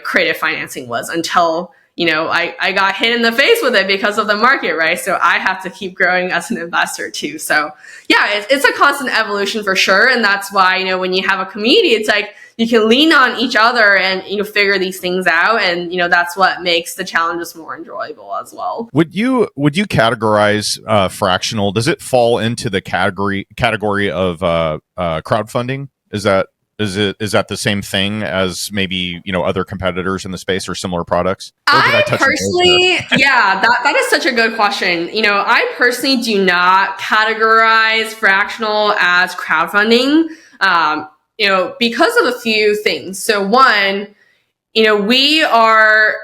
creative financing was until, I got hit in the face with it because of the market, right? So I have to keep growing as an investor too. So yeah, it's a constant evolution for sure. And that's why, when you have a community, it's like you can lean on each other and, figure these things out. And, that's what makes the challenges more enjoyable as well. Would you categorize Fractional? Does it fall into the category of crowdfunding? Is that the same thing as maybe, other competitors in the space or similar products? I personally, yeah, that is such a good question. I personally do not categorize Fractional as crowdfunding, because of a few things. So one, we are,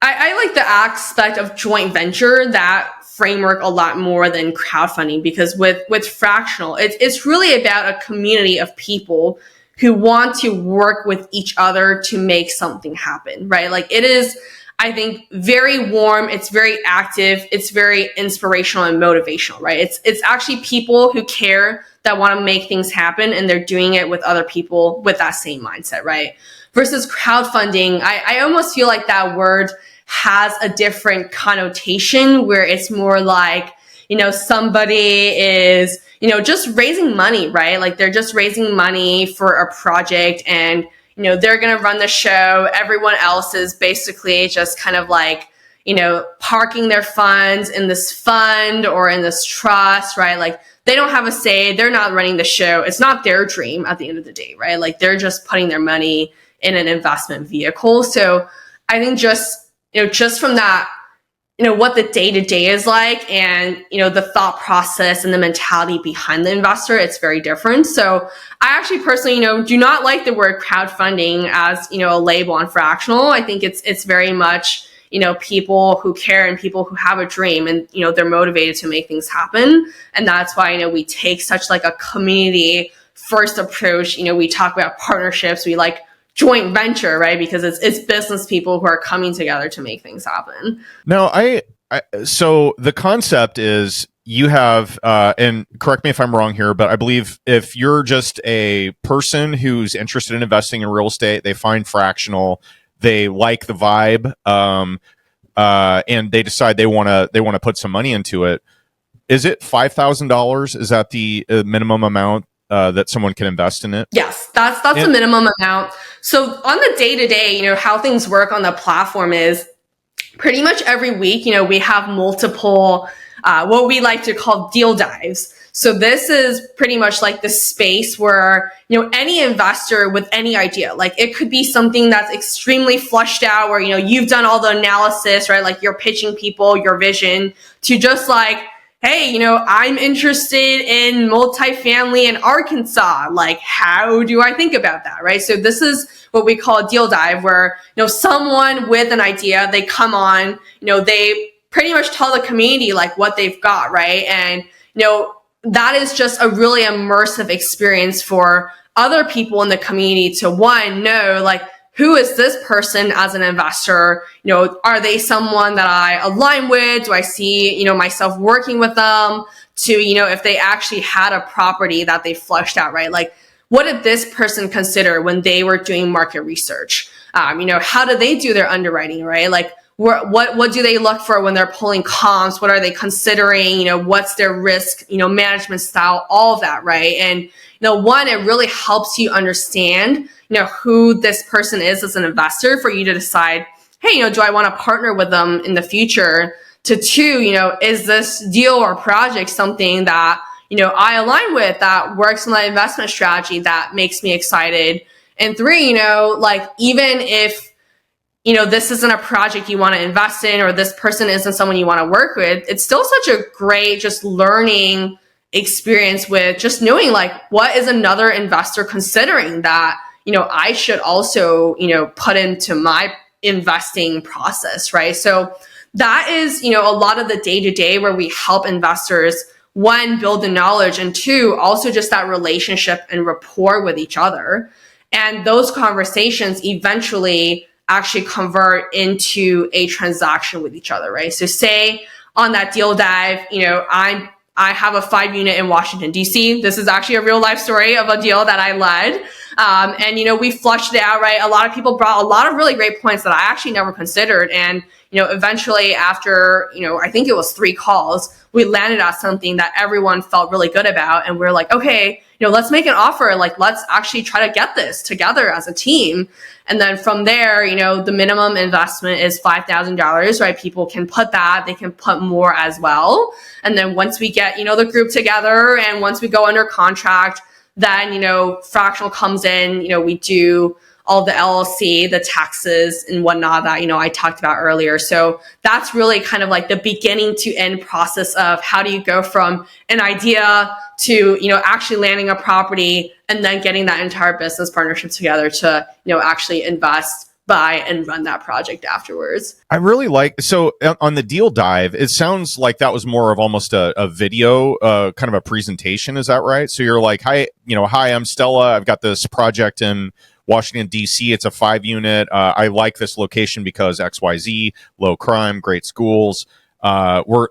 I like the aspect of joint venture, that framework a lot more than crowdfunding, because with Fractional, it's really about a community of people who want to work with each other to make something happen, right? Like it is, I think, very warm. It's very active. It's very inspirational and motivational, right? It's actually people who care, that want to make things happen, and they're doing it with other people with that same mindset, right? Versus crowdfunding, I almost feel like that word has a different connotation where it's more like, somebody is, just raising money, right? Like they're just raising money for a project and, they're going to run the show. Everyone else is basically just kind of like, parking their funds in this fund or in this trust, right? Like they don't have a say. They're not running the show. It's not their dream at the end of the day, right? Like they're just putting their money in an investment vehicle. So I think just from that, what the day-to-day is like and, the thought process and the mentality behind the investor, it's very different. So I actually personally, do not like the word crowdfunding as, a label on Fractional. I think it's very much, people who care and people who have a dream and, they're motivated to make things happen. And that's why, we take such like a community first approach. We talk about partnerships. We like joint venture, right? Because it's business people who are coming together to make things happen. No, so the concept is you have, and correct me if I'm wrong here, but I believe if you're just a person who's interested in investing in real estate, they find Fractional, they like the vibe, and they decide they want to put some money into it. Is it $5,000? Is that the minimum amount that someone can invest in it? Yes, that's the minimum amount. So on the day-to-day, how things work on the platform is pretty much every week, we have multiple, what we like to call deal dives. So this is pretty much like the space where, any investor with any idea, like it could be something that's extremely flushed out where, you've done all the analysis, right? Like you're pitching people your vision to just like, hey, I'm interested in multifamily in Arkansas. Like, how do I think about that, right? So this is what we call a deal dive where, someone with an idea, they come on, they pretty much tell the community like what they've got, right? And, that is just a really immersive experience for other people in the community to know, like, who is this person as an investor? Are they someone that I align with? Do I see, myself working with them to, if they actually had a property that they flushed out, right? Like, what did this person consider when they were doing market research? How do they do their underwriting, right? Like, what do they look for when they're pulling comps? What are they considering? What's their risk, management style, all of that, right? And, one, it really helps you understand, who this person is as an investor for you to decide, hey, do I want to partner with them in the future? To two, is this deal or project something that, I align with, that works in my investment strategy, that makes me excited? And three, even if, this isn't a project you want to invest in, or this person isn't someone you want to work with, it's still such a great just learning experience with just knowing what is another investor considering that, I should also, put into my investing process, right? So that is, a lot of the day-to-day where we help investors, one, build the knowledge, and two, also just that relationship and rapport with each other. And those conversations eventually actually convert into a transaction with each other, right? So say on that deal dive, I have a 5-unit in Washington, D.C. This is actually a real life story of a deal that I led. And we flushed it out, right? A lot of people brought a lot of really great points that I actually never considered. And, eventually after, I think it was 3 calls, we landed at something that everyone felt really good about. And we're like, okay, let's make an offer. Let's actually try to get this together as a team. And then from there, the minimum investment is $5,000, right? People can put that, they can put more as well. And then once we get, the group together and once we go under contract, then, Fractional comes in, we do all the LLC, the taxes and whatnot that, I talked about earlier. So that's really kind of the beginning to end process of how do you go from an idea to, actually landing a property and then getting that entire business partnership together to, actually invest, buy, and run that project afterwards. I really so on the deal dive, it sounds like that was more of almost a video, kind of a presentation. Is that right? So you're like, hi, I'm Stella. I've got this project in Washington, D.C. It's a 5-unit. I like this location because XYZ, low crime, great schools.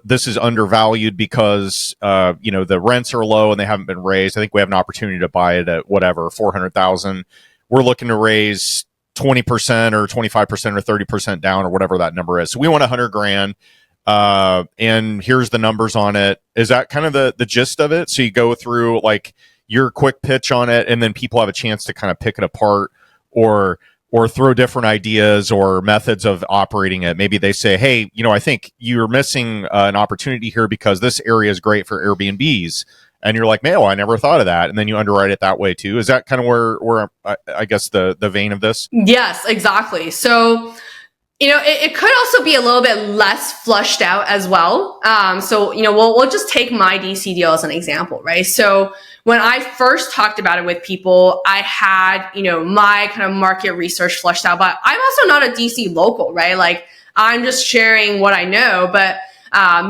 This is undervalued because, the rents are low and they haven't been raised. I think we have an opportunity to buy it at whatever, $400,000. We're looking to raise 20% or 25% or 30% down or whatever that number is. So we want $100,000. And here's the numbers on it. Is that kind of the gist of it? So you go through your quick pitch on it, and then people have a chance to kind of pick it apart or throw different ideas or methods of operating it. Maybe they say, hey, I think you're missing an opportunity here because this area is great for Airbnbs. And you're like, man, I never thought of that. And then you underwrite it that way too. Is that kind of where I guess the vein of this? Yes, exactly. So, it could also be a little bit less flushed out as well. So, we'll just take my DC deal as an example, right? So when I first talked about it with people, I had, my kind of market research flushed out, but I'm also not a DC local, right? I'm just sharing what I know, but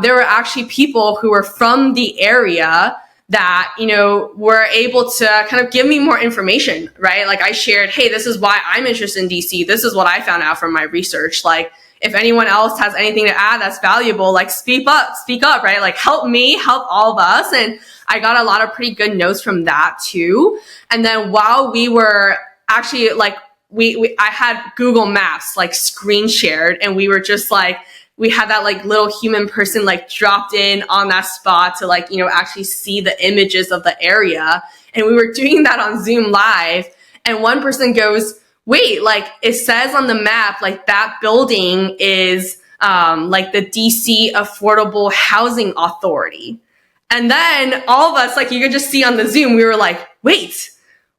there were actually people who were from the area that, were able to kind of give me more information, right? I shared, hey, this is why I'm interested in DC. This is what I found out from my research. If anyone else has anything to add that's valuable, speak up, right? Help me, help all of us. And I got a lot of pretty good notes from that too. And then while we were actually I had Google Maps screen shared, and we were just we had that little human person dropped in on that spot to actually see the images of the area. And we were doing that on Zoom Live. And one person goes, wait, it says on the map, that building is the DC Affordable Housing Authority. And then all of us, you could just see on the Zoom, we were like, wait,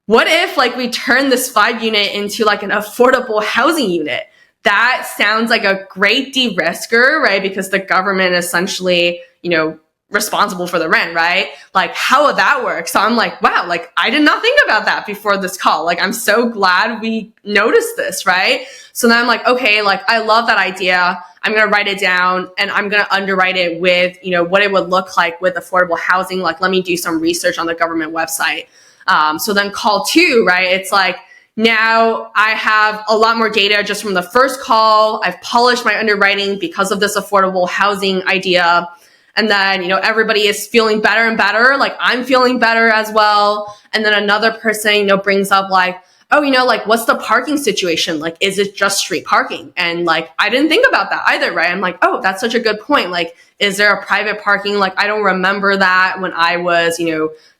what if we turn this 5-unit into an affordable housing unit? That sounds like a great de-risker, right? Because the government essentially, responsible for the rent, right? How would that work? So I'm like, wow, I did not think about that before this call. I'm so glad we noticed this, right? So then I'm like, okay, I love that idea. I'm going to write it down and I'm going to underwrite it with, what it would look like with affordable housing. Let me do some research on the government website. So then call 2, right? It's now I have a lot more data just from the first call. I've polished my underwriting because of this affordable housing idea. And then, everybody is feeling better and better. I'm feeling better as well. And then another person, brings up oh, like, what's the parking situation? Like, is it just street parking? And like, I didn't think about that either, right? I'm like, oh, that's such a good point. Like, is there a private parking? Like, I don't remember that when I was,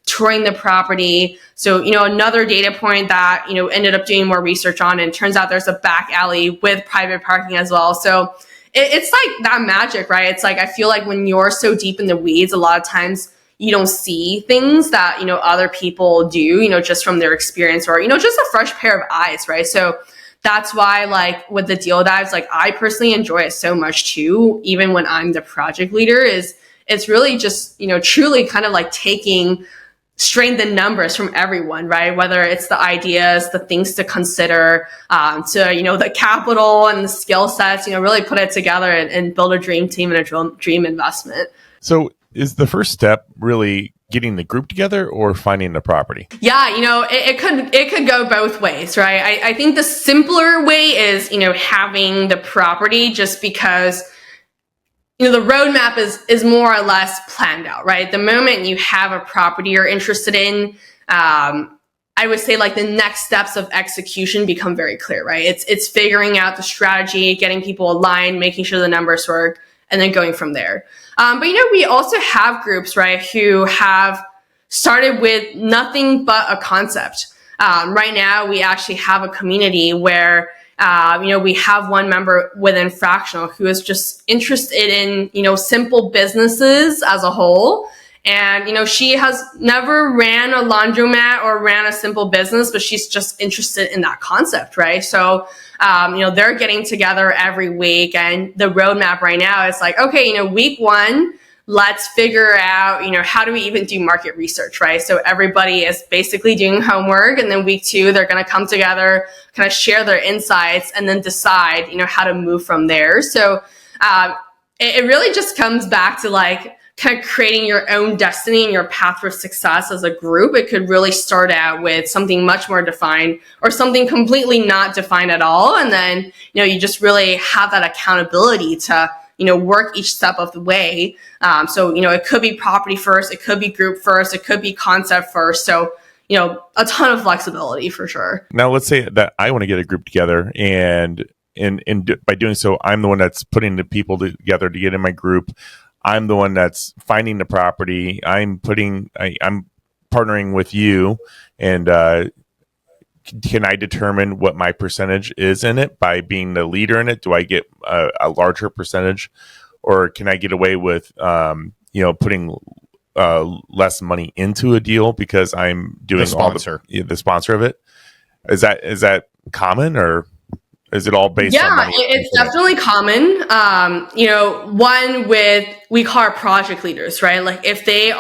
touring the property. So, another data point that, ended up doing more research on, and turns out there's a back alley with private parking as well. So it's like that magic, right? It's like, I feel like when you're so deep in the weeds, a lot of times you don't see things that, other people do, just from their experience, or, just a fresh pair of eyes, right? So that's why, like, with the deal dives, like, I personally enjoy it so much too, even when I'm the project leader. It's really just, truly kind of like straight the numbers from everyone, right? Whether it's the ideas, the things to consider, to, the capital and the skill sets, really put it together and build a dream team and a dream investment. So is the first step really getting the group together or finding the property? Yeah, it could go both ways, right? I think the simpler way is, having the property, just because the roadmap is more or less planned out, right? The moment you have a property you're interested in, I would say, like, the next steps of execution become very clear, right? It's figuring out the strategy, getting people aligned, making sure the numbers work, and then going from there. But we also have groups, right, who have started with nothing but a concept. Right now, we actually have a community where we have one member within Fractional who is just interested in, simple businesses as a whole. And, she has never ran a laundromat or ran a simple business, but she's just interested in that concept, right? So, they're getting together every week, and the roadmap right now is like, okay, week one, let's figure out, how do we even do market research, right? So everybody is basically doing homework, and then week two, they're going to come together, kind of share their insights, and then decide, how to move from there. So it really just comes back to, like, kind of creating your own destiny and your path for success as a group. It could really start out with something much more defined, or something completely not defined at all. And then, you just really have that accountability to, work each step of the way. So, it could be property first, it could be group first, it could be concept first. So, a ton of flexibility for sure. Now, let's say that I want to get a group together, and by doing so, I'm the one that's putting the people together to get in my group. I'm the one that's finding the property. I'm partnering with you, and can I determine what my percentage is in it by being the leader in it? Do I get a larger percentage, or can I get away with putting less money into a deal because I'm doing the sponsor of it? Is that common, or is it all based on money? Yeah, it's definitely common. One with, we call our project leaders, right? Like, if they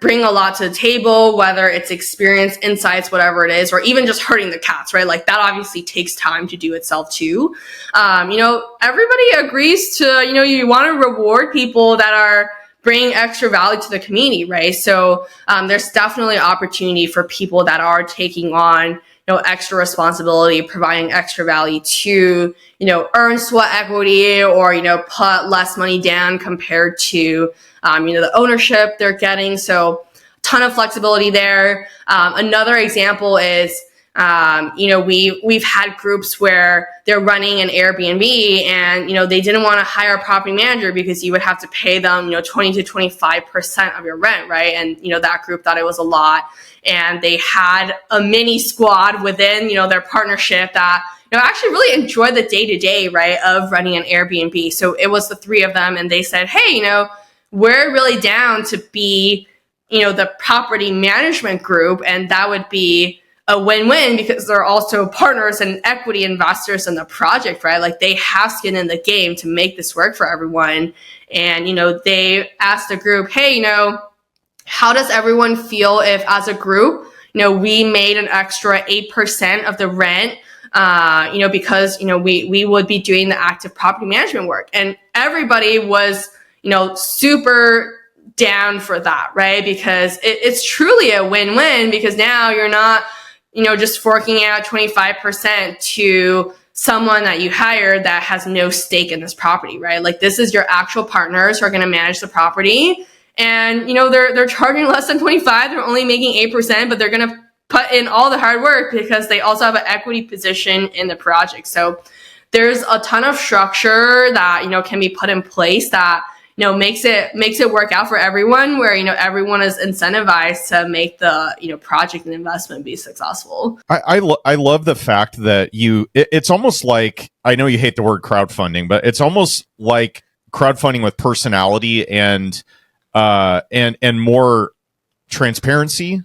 bring a lot to the table, whether it's experience, insights, whatever it is, or even just herding the cats, right? Like, that obviously takes time to do itself too. Everybody agrees to, you want to reward people that are bringing extra value to the community, right? So there's definitely opportunity for people that are taking on extra responsibility, providing extra value to, earn sweat equity, or, put less money down compared to, the ownership they're getting. So ton of flexibility there. Another example is, we've had groups where they're running an Airbnb, and, they didn't want to hire a property manager because you would have to pay them, 20 to 25% of your rent, right? And, that group thought it was a lot. And they had a mini squad within, their partnership that, actually really enjoyed the day-to-day, right, of running an Airbnb. So it was the three of them, and they said, hey, we're really down to be, the property management group. And that would be a win-win, because they're also partners and equity investors in the project, right? Like, they have skin in the game to make this work for everyone. And, they asked the group, hey, how does everyone feel if, as a group, we made an extra 8% of the rent, because, we would be doing the active property management work. And everybody was, super down for that, right? Because it's truly a win-win, because now you're not, just forking out 25% to someone that you hired that has no stake in this property, right? Like, this is your actual partners who are going to manage the property. And, they're charging less than 25. They're only making 8%, but they're going to put in all the hard work because they also have an equity position in the project. So there's a ton of structure that, can be put in place that, makes it work out for everyone, where, everyone is incentivized to make the, project and investment be successful. I love the fact that it's almost like, I know you hate the word crowdfunding, but it's almost like crowdfunding with personality and more transparency,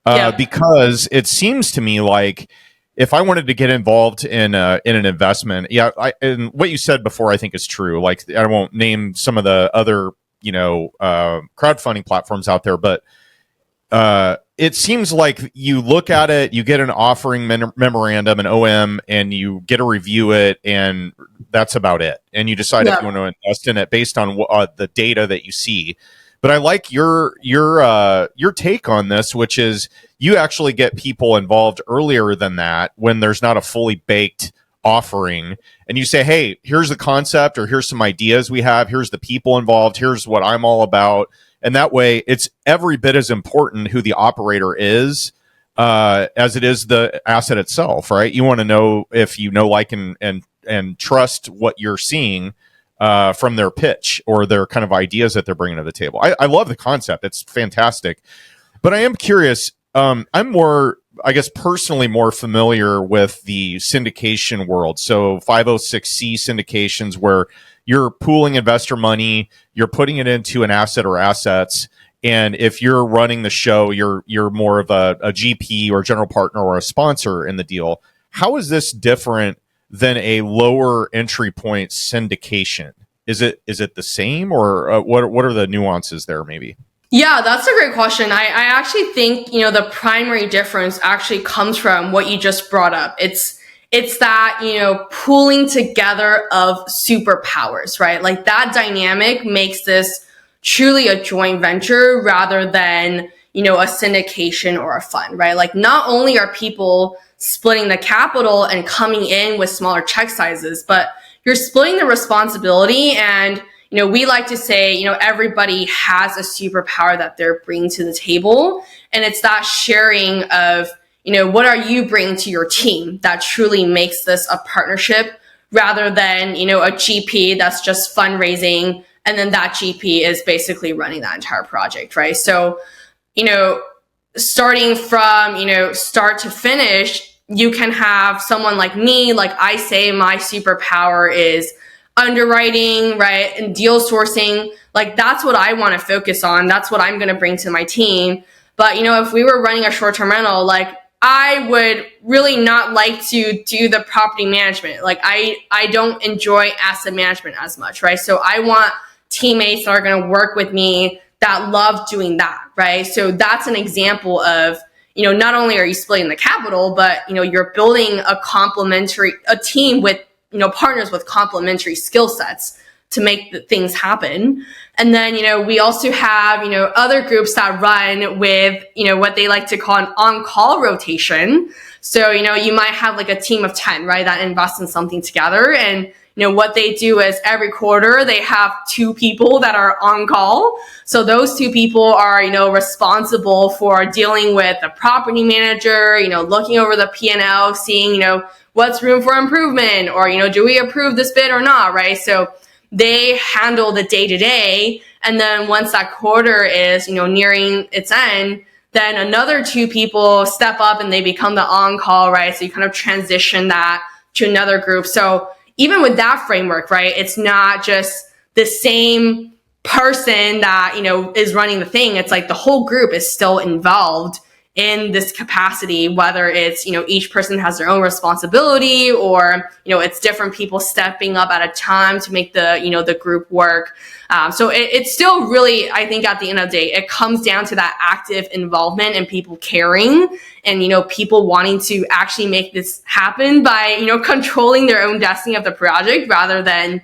because it seems to me like if I wanted to get involved in an investment, and what you said before, I think is true. Like, I won't name some of the other, crowdfunding platforms out there, but it seems like you look at it, you get an offering memorandum, an OM, and you get to review it, and that's about it. And you decide if you want to invest in it based on the data that you see. But I like your take on this, which is you actually get people involved earlier than that when there's not a fully baked offering, and you say, hey, here's the concept, or here's some ideas we have, here's the people involved, here's what I'm all about. And that way it's every bit as important who the operator is as it is the asset itself, right? You want to know if like, and trust what you're seeing from their pitch or their kind of ideas that they're bringing to the table. I love the concept. It's fantastic. But I am curious. I'm more, I guess, personally more familiar with the syndication world. So 506C syndications, where you're pooling investor money, you're putting it into an asset or assets. And if you're running the show, you're more of a GP or general partner or a sponsor in the deal. How is this different than a lower entry point syndication? Is it the same, or what are the nuances there maybe? Yeah, that's a great question. I actually think, the primary difference actually comes from what you just brought up. It's that, pooling together of superpowers, right? Like, that dynamic makes this truly a joint venture rather than, a syndication or a fund, right? Like, not only are people splitting the capital and coming in with smaller check sizes, but you're splitting the responsibility. And, we like to say, everybody has a superpower that they're bringing to the table. And it's that sharing of, what are you bringing to your team that truly makes this a partnership rather than, a GP that's just fundraising. And then that GP is basically running that entire project, right? So, starting from, start to finish, you can have someone like me, like I say, my superpower is underwriting, right? And deal sourcing. Like, that's what I want to focus on. That's what I'm going to bring to my team. But, if we were running a short-term rental, like, I would really not like to do the property management. Like, I don't enjoy asset management as much, right? So I want teammates that are going to work with me that love doing that, right? So that's an example of, not only are you splitting the capital, but, you're building a team with, partners with complementary skill sets to make the things happen. And then, we also have, other groups that run with, what they like to call an on-call rotation. So, you might have like a team of 10, right, that invest in something together. And, what they do is every quarter they have 2 people that are on call. So those 2 people are, responsible for dealing with the property manager, looking over the P&L, seeing, what's room for improvement, or, do we approve this bid or not, right? So they handle the day-to-day. And then once that quarter is, nearing its end, then another 2 people step up and they become the on-call, right? So you kind of transition that to another group. So even with that framework, right, it's not just the same person that, is running the thing. It's like the whole group is still involved in this capacity, whether it's, each person has their own responsibility, or, it's different people stepping up at a time to make the, the group work. So it's still really, I think at the end of the day, it comes down to that active involvement and people caring and, people wanting to actually make this happen by, controlling their own destiny of the project rather than,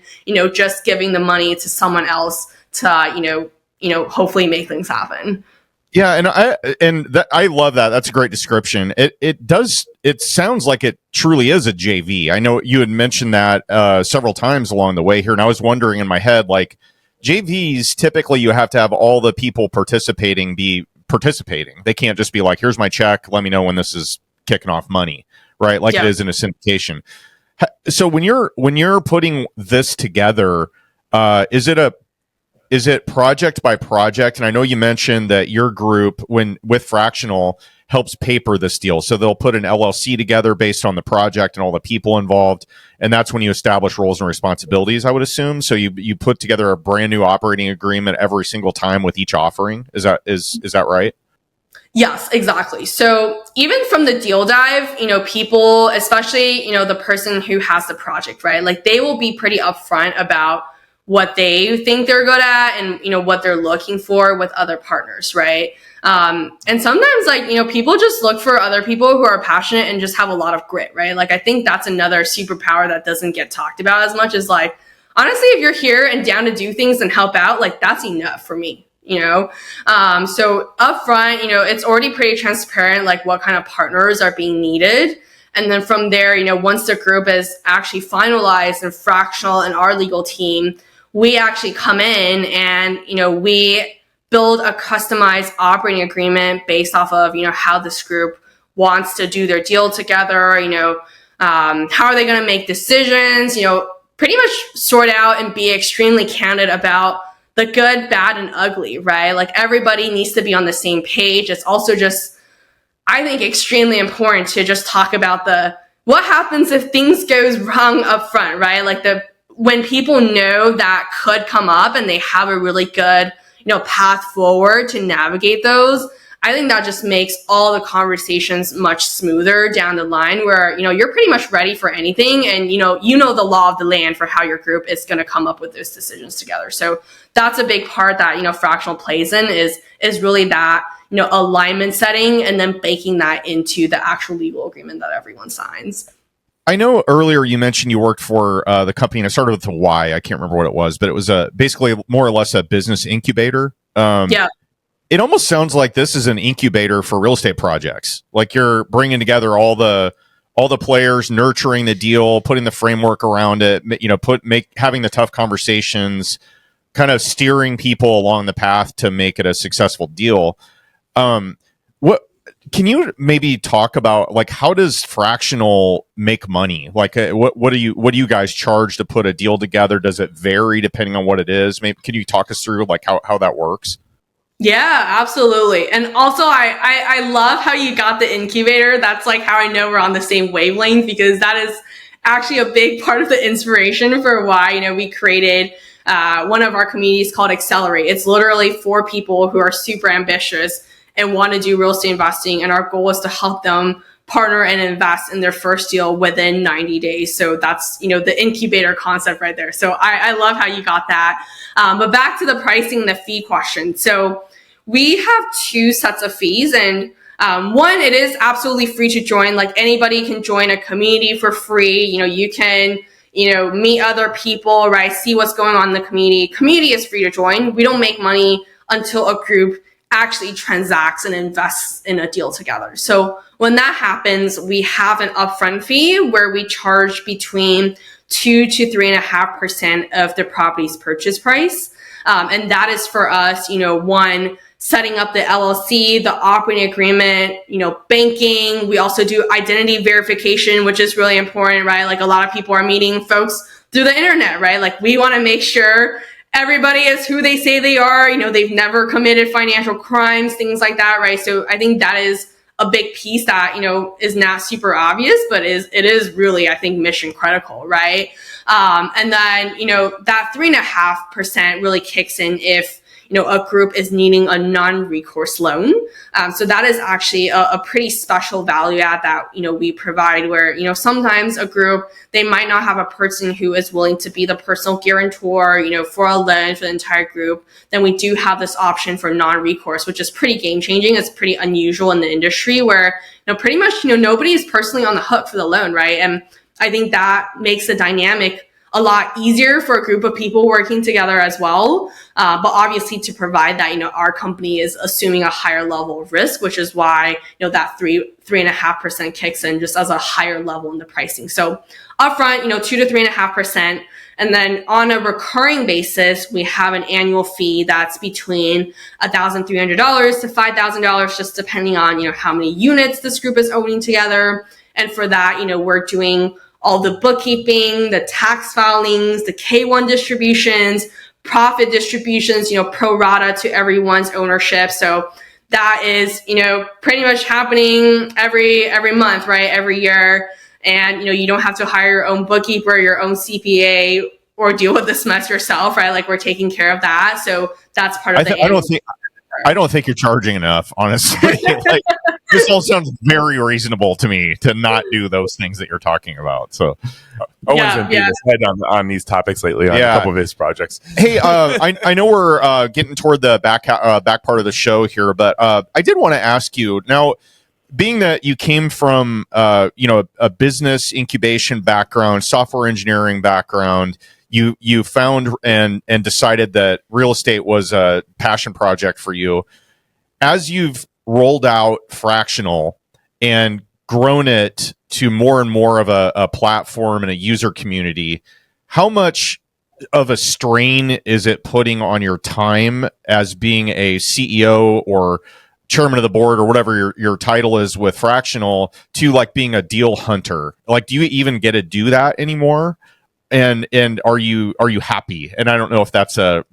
just giving the money to someone else to, hopefully make things happen. Yeah, I love that. That's a great description. It sounds like it truly is a JV. I know you had mentioned that several times along the way here, and I was wondering in my head, like, JVs, typically you have to have all the people participating be participating. They can't just be like, here's my check, let me know when this is kicking off money, right? Like it is in a syndication. So when you're putting this together, is it project by project? And I know you mentioned that your group, with Fractional, helps paper this deal. So they'll put an LLC together based on the project and all the people involved. And that's when you establish roles and responsibilities, I would assume. So you put together a brand new operating agreement every single time with each offering. Is that right? Yes, exactly. So even from the deal dive, people, especially, the person who has the project, right? Like they will be pretty upfront about what they think they're good at and, what they're looking for with other partners, right? And sometimes people just look for other people who are passionate and just have a lot of grit, right? Like I think that's another superpower that doesn't get talked about as much as like, honestly, if you're here and down to do things and help out, like that's enough for me. So up front, it's already pretty transparent, like what kind of partners are being needed. And then from there, once the group is actually finalized and Fractional and our legal team, we actually come in and, we build a customized operating agreement based off of, how this group wants to do their deal together, how are they going to make decisions, pretty much sort out and be extremely candid about the good, bad, and ugly, right? Like everybody needs to be on the same page. It's also just, I think, extremely important to just talk about what happens if things goes wrong up front, right? Like when people know that could come up and they have a really good, path forward to navigate those, I think that just makes all the conversations much smoother down the line where, you're pretty much ready for anything and, the law of the land for how your group is going to come up with those decisions together. So that's a big part that, Fractional plays in is really that, alignment setting and then baking that into the actual legal agreement that everyone signs. I know earlier you mentioned you worked for the company, and it started with a Y. I can't remember what it was, but it was basically more or less a business incubator. Yeah. It almost sounds like this is an incubator for real estate projects. Like you're bringing together all the players, nurturing the deal, putting the framework around it, having the tough conversations, kind of steering people along the path to make it a successful deal. What can you maybe talk about? Like, how does Fractional make money? Like, what do you guys charge to put a deal together? Does it vary depending on what it is? Maybe can you talk us through like how that works? Yeah, absolutely. And also I love how you got the incubator. That's like how I know we're on the same wavelength, because that is actually a big part of the inspiration for why, we created one of our communities called Accelerate. It's literally for people who are super ambitious and want to do real estate investing. And our goal is to help them partner and invest in their first deal within 90 days. So that's, the incubator concept right there. So I love how you got that. But back to the pricing, the fee question. So we have two sets of fees, and one, it is absolutely free to join. Like anybody can join a community for free. You can, meet other people, right? See what's going on in the community. Community is free to join. We don't make money until a group actually transacts and invests in a deal together. So when that happens, we have an upfront fee where we charge between 2 to 3.5% of the property's purchase price. And that is for us, one, setting up the LLC, the operating agreement, banking. We also do identity verification, which is really important, right? Like a lot of people are meeting folks through the internet, right? Like we want to make sure everybody is who they say they are. They've never committed financial crimes, things like that, right? So I think that is a big piece that, is not super obvious, but it is really, I think, mission critical, right? And then, that 3.5% really kicks in if, a group is needing a non-recourse loan. So that is actually a pretty special value add that, we provide where, sometimes a group, they might not have a person who is willing to be the personal guarantor, for a loan for the entire group. Then we do have this option for non-recourse, which is pretty game changing. It's pretty unusual in the industry where, pretty much, nobody is personally on the hook for the loan, right? And I think that makes the dynamic a lot easier for a group of people working together as well. But obviously to provide that, our company is assuming a higher level of risk, which is why, that 3.5% kicks in just as a higher level in the pricing. So upfront, 2 to 3.5%. And then on a recurring basis, we have an annual fee that's between $1,300 to $5,000, just depending on, how many units this group is owning together. And for that, we're doing all the bookkeeping, the tax filings, the K-1 distributions, profit distributions, pro rata to everyone's ownership. So that is, pretty much happening every month, right? Every year. And, you don't have to hire your own bookkeeper, your own CPA, or deal with this mess yourself, right? Like we're taking care of that. So that's part of the I don't think you're charging enough, honestly. Like, this all sounds very reasonable to me to not do those things that you're talking about. So, Owen's been beating his head on these topics lately on a couple of his projects. Hey, I know we're getting toward the back part of the show here, but I did want to ask you now, being that you came from a business incubation background, software engineering background. You found and decided that real estate was a passion project for you. As you've rolled out Fractional and grown it to more and more of a platform and a user community, how much of a strain is it putting on your time as being a CEO or chairman of the board or whatever your title is with Fractional to like being a deal hunter? Like, do you even get to do that anymore? And are you happy? And I don't know if that's a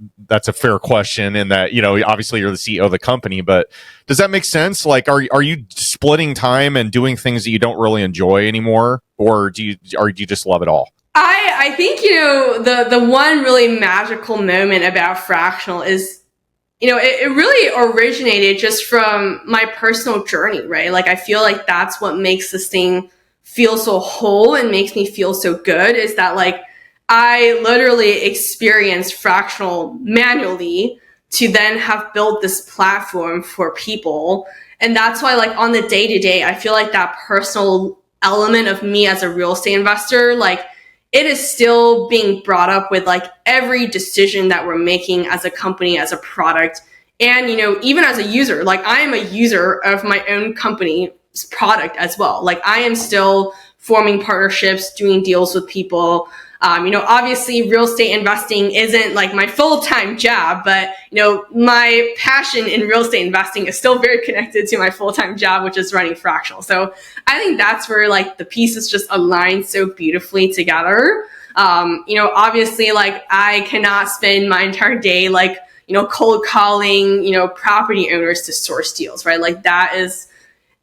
fair question, in that, obviously you're the CEO of the company, but does that make sense? Like, are you splitting time and doing things that you don't really enjoy anymore, or do you just love it all? I think, the one really magical moment about Fractional is, it really originated just from my personal journey, right? Like, I feel like that's what makes this thing feel so whole and makes me feel so good, is that like I literally experienced Fractional manually to then have built this platform for people. And that's why, like, on the day to day, I feel like that personal element of me as a real estate investor, like, it is still being brought up with like every decision that we're making as a company, as a product. And, even as a user, like I am a user of my own company's product as well. Like I am still forming partnerships, doing deals with people. Obviously real estate investing isn't like my full-time job, but, my passion in real estate investing is still very connected to my full-time job, which is running Fractional. So I think that's where like the pieces just align so beautifully together. Obviously like I cannot spend my entire day like, cold calling, property owners to source deals, right? Like that is,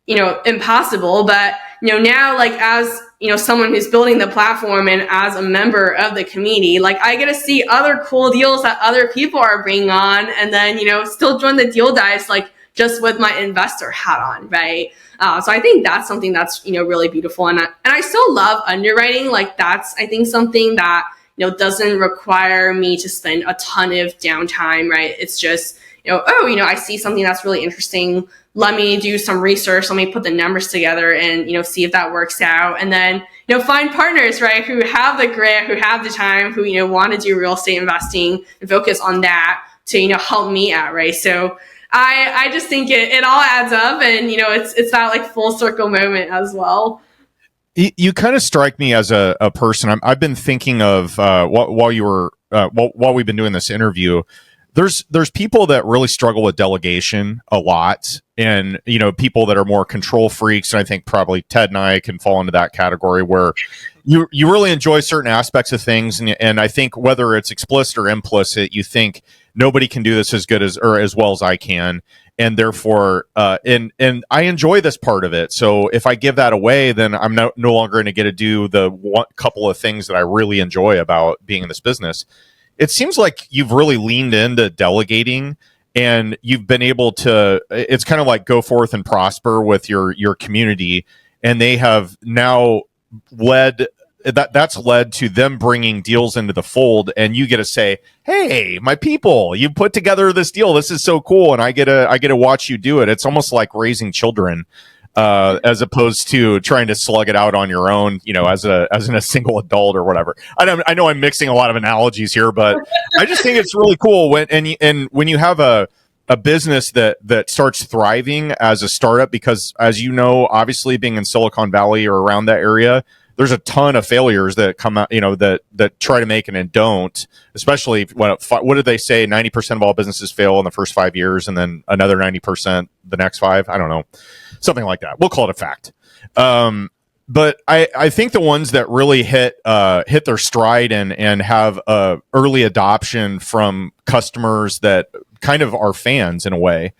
impossible. But, now like as, someone who's building the platform and as a member of the community, like I get to see other cool deals that other people are bringing on, and then, still join the deal dice, like just with my investor hat on, right? So I think that's something that's, really beautiful. And I still love underwriting. Like that's, I think, something that, doesn't require me to spend a ton of downtime, right? It's just, I see something that's really interesting. Let me do some research. Let me put the numbers together and, see if that works out. And then, find partners, right, who have the grit, who have the time, who, want to do real estate investing and focus on that to, help me out, right? So I just think it all adds up, and, it's that like full circle moment as well. You kind of strike me as a person. I've been thinking of while we've been doing this interview. There's people that really struggle with delegation a lot, and people that are more control freaks. And I think probably Ted and I can fall into that category where you really enjoy certain aspects of things, and I think whether it's explicit or implicit, you think nobody can do this as good as or as well as I can, and therefore and I enjoy this part of it. So if I give that away, then I'm no longer going to get to do the one couple of things that I really enjoy about being in this business. It seems like you've really leaned into delegating, and you've been able to, it's kind of like go forth and prosper with your community. And they have now that's led to them bringing deals into the fold, and you get to say, hey, my people, you put together this deal. This is so cool. And I get to watch you do it. It's almost like raising children. as opposed to trying to slug it out on your own, as a single adult or whatever. I know I'm mixing a lot of analogies here, but I just think it's really cool when you have a business that starts thriving as a startup, because as you know, obviously being in Silicon Valley or around that area, there's a ton of failures that come out, that try to make it and don't, especially what did they say? 90% of all businesses fail in the first 5 years, and then another 90% the next 5. I don't know, something like that. We'll call it a fact. But I think the ones that really hit their stride and have early adoption from customers that kind of are fans in a way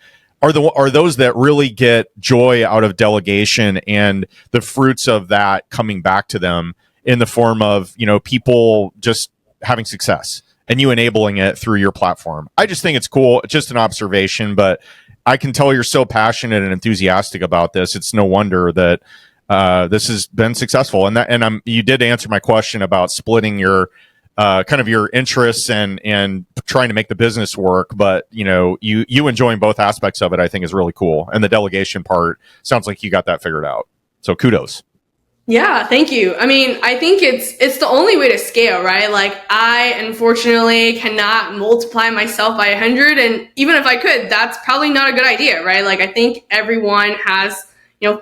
are those that really get joy out of delegation and the fruits of that coming back to them in the form of, people just having success and you enabling it through your platform. I just think it's cool. It's just an observation, but I can tell you're so passionate and enthusiastic about this. It's no wonder that this has been successful. And you did answer my question about splitting your kind of your interests and trying to make the business work, but you enjoying both aspects of it, I think, is really cool. And the delegation part sounds like you got that figured out. So kudos. Yeah, thank you. I mean, I think it's the only way to scale, right? Like, I unfortunately cannot multiply myself by 100, and even if I could, that's probably not a good idea, right? Like, I think everyone has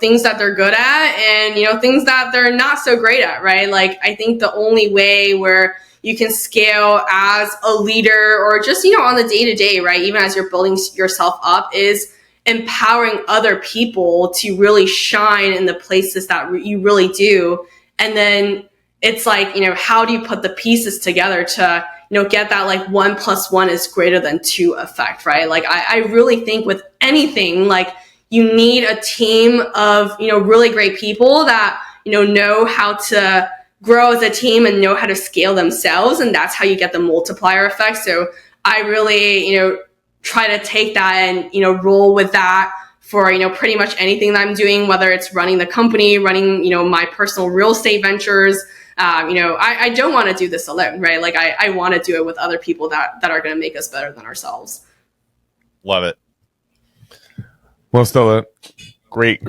things that they're good at and things that they're not so great at, right? Like, I think the only way where you can scale as a leader or just, on the day-to-day, right? Even as you're building yourself up, is empowering other people to really shine in the places that you really do. And then it's like, how do you put the pieces together to, get that like 1 + 1 is greater than 2 effect, right? Like, I really think with anything, like, you need a team of, really great people that, know how to grow as a team and know how to scale themselves. And that's how you get the multiplier effect. So I really, try to take that and, roll with that for, pretty much anything that I'm doing, whether it's running the company, running, my personal real estate ventures. I don't want to do this alone, right? Like, I want to do it with other people that are going to make us better than ourselves. Love it. Well, Stella, great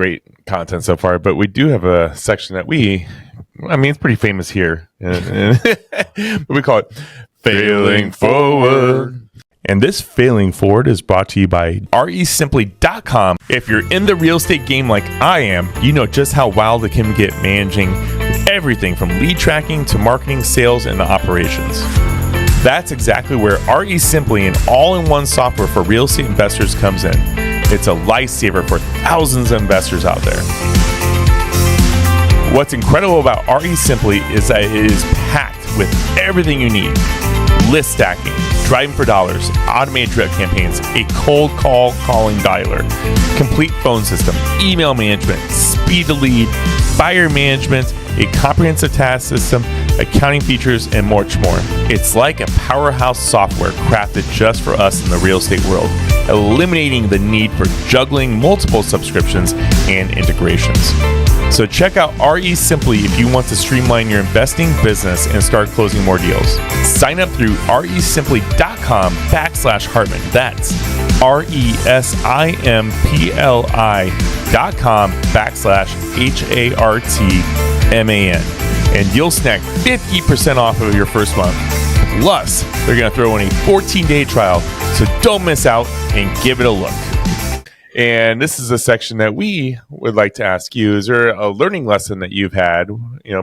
content so far, but we do have a section that it's pretty famous here. But we call it Failing Forward. And this Failing Forward is brought to you by REsimply.com. If you're in the real estate game like I am, you know just how wild it can get managing everything from lead tracking to marketing, sales, and operations. That's exactly where REsimply, an all-in-one software for real estate investors, comes in. It's a lifesaver for thousands of investors out there. What's incredible about REsimply is that it is packed with everything you need. List stacking, driving for dollars, automated drip campaigns, a cold call calling dialer, complete phone system, email management, speed to lead, buyer management, a comprehensive task system, accounting features, and much more. It's like a powerhouse software crafted just for us in the real estate world, eliminating the need for juggling multiple subscriptions and integrations. So check out REsimply if you want to streamline your investing business and start closing more deals. Sign up through REsimply.com/Hartman. That's RESIMPLI.com/HARTMAN. And you'll snag 50% off of your first month. Plus, they're going to throw in a 14-day trial, so don't miss out and give it a look. And this is a section that we would like to ask you. Is there a learning lesson that you've had,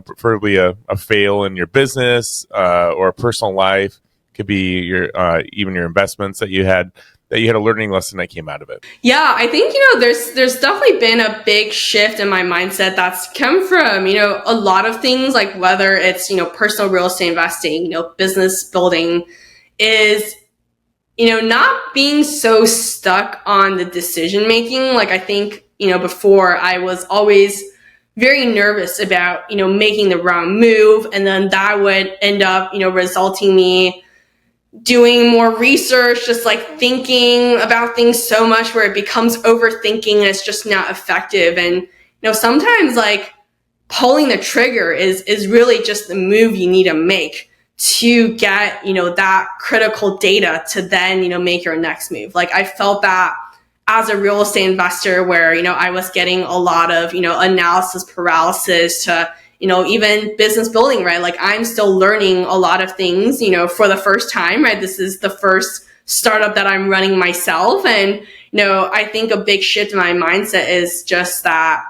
preferably a fail in your business or a personal life? Could be your even your investments that you had a learning lesson that came out of it. Yeah, I think, there's definitely been a big shift in my mindset that's come from, a lot of things, like whether it's, personal real estate investing, business building, is not being so stuck on the decision making. Like, I think, before I was always very nervous about, making the wrong move. And then that would end up, resulting me doing more research, just like thinking about things so much where it becomes overthinking and it's just not effective. And, sometimes like pulling the trigger is really just the move you need to make to get, that critical data to then, make your next move. Like, I felt that as a real estate investor where, I was getting a lot of, analysis paralysis to, even business building, right? Like I'm still learning a lot of things, for the first time, right? This is the first startup that I'm running myself. And, I think a big shift in my mindset is just that,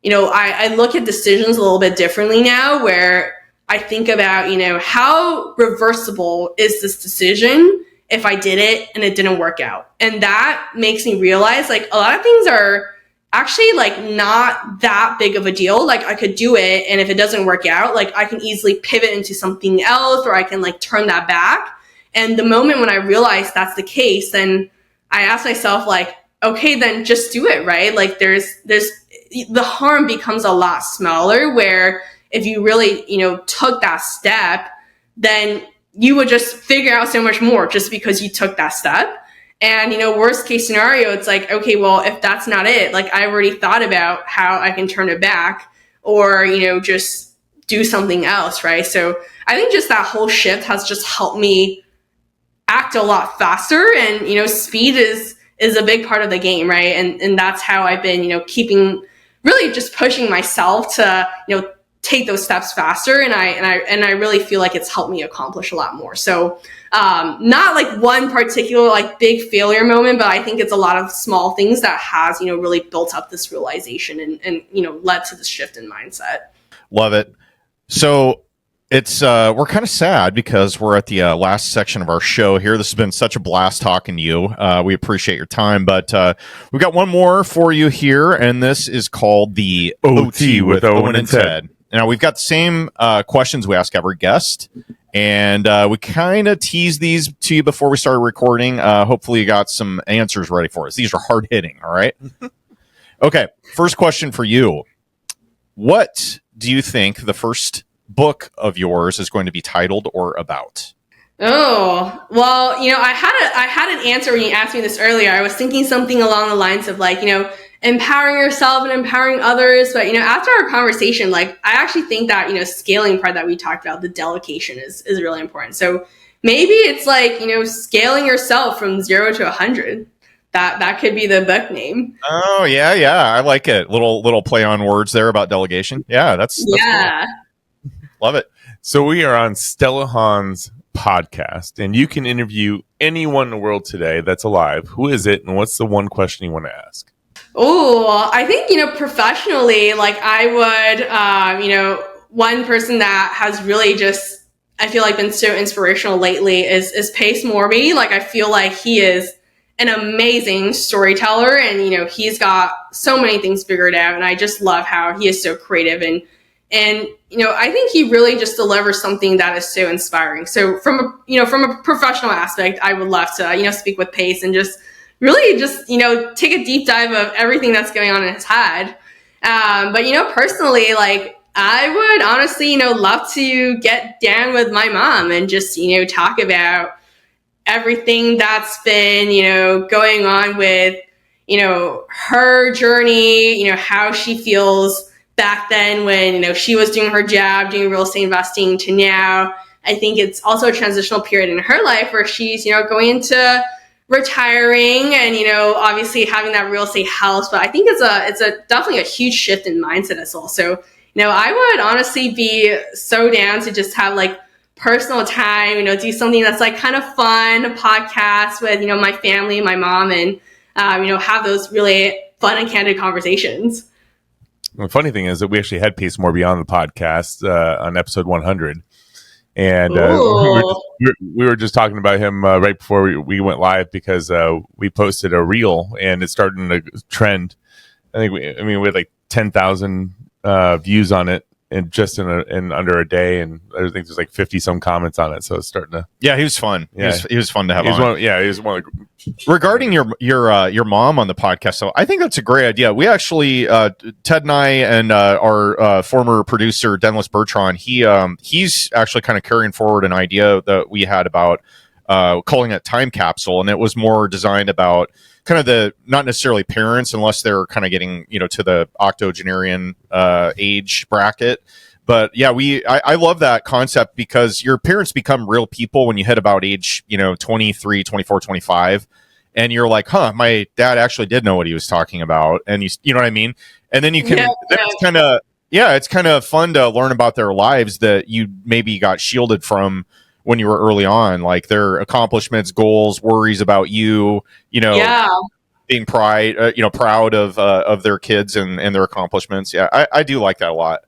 I look at decisions a little bit differently now where I think about, how reversible is this decision if I did it and it didn't work out? And that makes me realize like a lot of things are actually like not that big of a deal. Like I could do it, and if it doesn't work out, like I can easily pivot into something else, or I can like turn that back. And the moment when I realized that's the case, then I asked myself like, okay, then just do it, right? Like there's the harm becomes a lot smaller, where if you really, took that step, then you would just figure out so much more just because you took that step. And, worst case scenario, it's like, okay, well, if that's not it, like I already thought about how I can turn it back or, just do something else, right? So I think just that whole shift has just helped me act a lot faster, and, speed is a big part of the game, right? And that's how I've been, keeping really just pushing myself to, take those steps faster. And I really feel like it's helped me accomplish a lot more. So, not like one particular like big failure moment, but I think it's a lot of small things that has, really built up this realization and led to this shift in mindset. Love it. So it's, we're kind of sad because we're at the last section of our show here. This has been such a blast talking to you. We appreciate your time, but we've got one more for you here, and this is called the OT with Owen and Ted. Now, we've got the same questions we ask every guest, and we kind of teased these to you before we started recording. Hopefully you got some answers ready for us. These are hard hitting, all right? Okay, first question for you. What do you think the first book of yours is going to be titled or about? Oh, well, I had an answer when you asked me this earlier. I was thinking something along the lines of like, empowering yourself and empowering others. But, after our conversation, like I actually think that, scaling part that we talked about, the delegation is really important. So maybe it's like, scaling yourself from 0 to 100. That could be the book name. Oh, yeah. I like it. Little play on words there about delegation. Yeah, that's yeah. Cool. Love it. So we are on Stella Han's podcast, and you can interview anyone in the world today that's alive. Who is it, and what's the one question you want to ask? Oh, I think, professionally, like I would, one person that has really just, I feel like been so inspirational lately is Pace Morby. Like I feel like he is an amazing storyteller, and, he's got so many things figured out, and I just love how he is so creative and I think he really just delivers something that is so inspiring. So from a professional aspect, I would love to, speak with Pace and just really just, take a deep dive of everything that's going on in his head. But, personally, like I would honestly, love to get down with my mom and just, talk about everything that's been, going on with, her journey, how she feels back then when, she was doing her job, doing real estate investing to now. I think it's also a transitional period in her life where she's, going into retiring and, obviously having that real estate house. But I think it's definitely a huge shift in mindset as well. So, I would honestly be so down to just have like personal time, do something that's like kind of fun, a podcast with, my family, my mom, and, have those really fun and candid conversations. The funny thing is that we actually had Pace Morby on the podcast on episode 100. And we were just talking about him right before we went live because we posted a reel and it's starting to trend. I think we had like 10,000 views on it in under a day, and I think there's like 50 some comments on it. So it's starting to. Yeah, he was fun. Yeah. He was fun to have on. He was one of the. Regarding your mom on the podcast, so I think that's a great idea. We actually Ted and I and our former producer Dennis Bertrand, he's actually kind of carrying forward an idea that we had about calling it Time Capsule, and it was more designed about kind of the not necessarily parents unless they're kind of getting to the octogenarian age bracket. But yeah, I love that concept because your parents become real people when you hit about age 23, 24, 25. and you're like, huh, my dad actually did know what he was talking about. And you know what I mean? And then you can, it's kind of fun to learn about their lives that you maybe got shielded from when you were early on, like their accomplishments, goals, worries about you, being proud of their kids and their accomplishments. Yeah, I do like that a lot.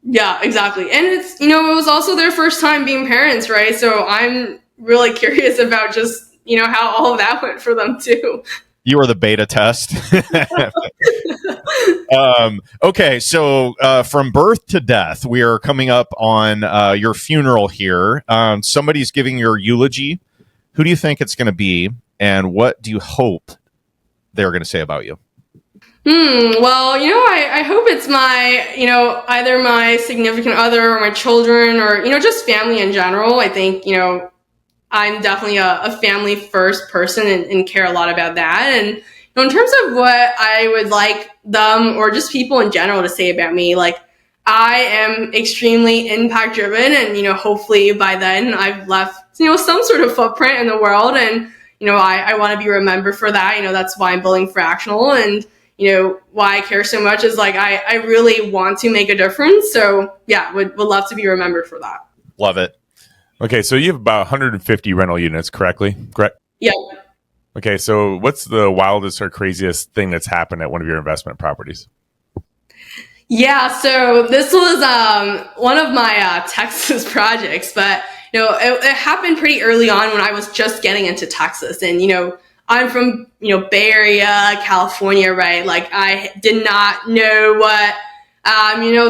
Yeah, exactly. And it's, it was also their first time being parents, right? So I'm really curious about just, how all of that went for them too. You were the beta test. Okay, so from birth to death, we are coming up on your funeral here. Somebody's giving your eulogy. Who do you think it's going to be, and what do you hope they're going to say about you? Well, I hope it's my, either my significant other or my children or, just family in general. I think, I'm definitely a family first person and care a lot about that. And in terms of what I would like them or just people in general to say about me, like I am extremely impact driven and, hopefully by then I've left, some sort of footprint in the world. And, I want to be remembered for that. That's why I'm building Fractional, and, why I care so much is like, I really want to make a difference. So yeah, would love to be remembered for that. Love it. Okay, so you have about 150 rental units, correct? Yeah. Okay, so what's the wildest or craziest thing that's happened at one of your investment properties? Yeah, so this was one of my Texas projects, but it happened pretty early on when I was just getting into Texas, and I'm from Bay Area, California, right? Like I did not know what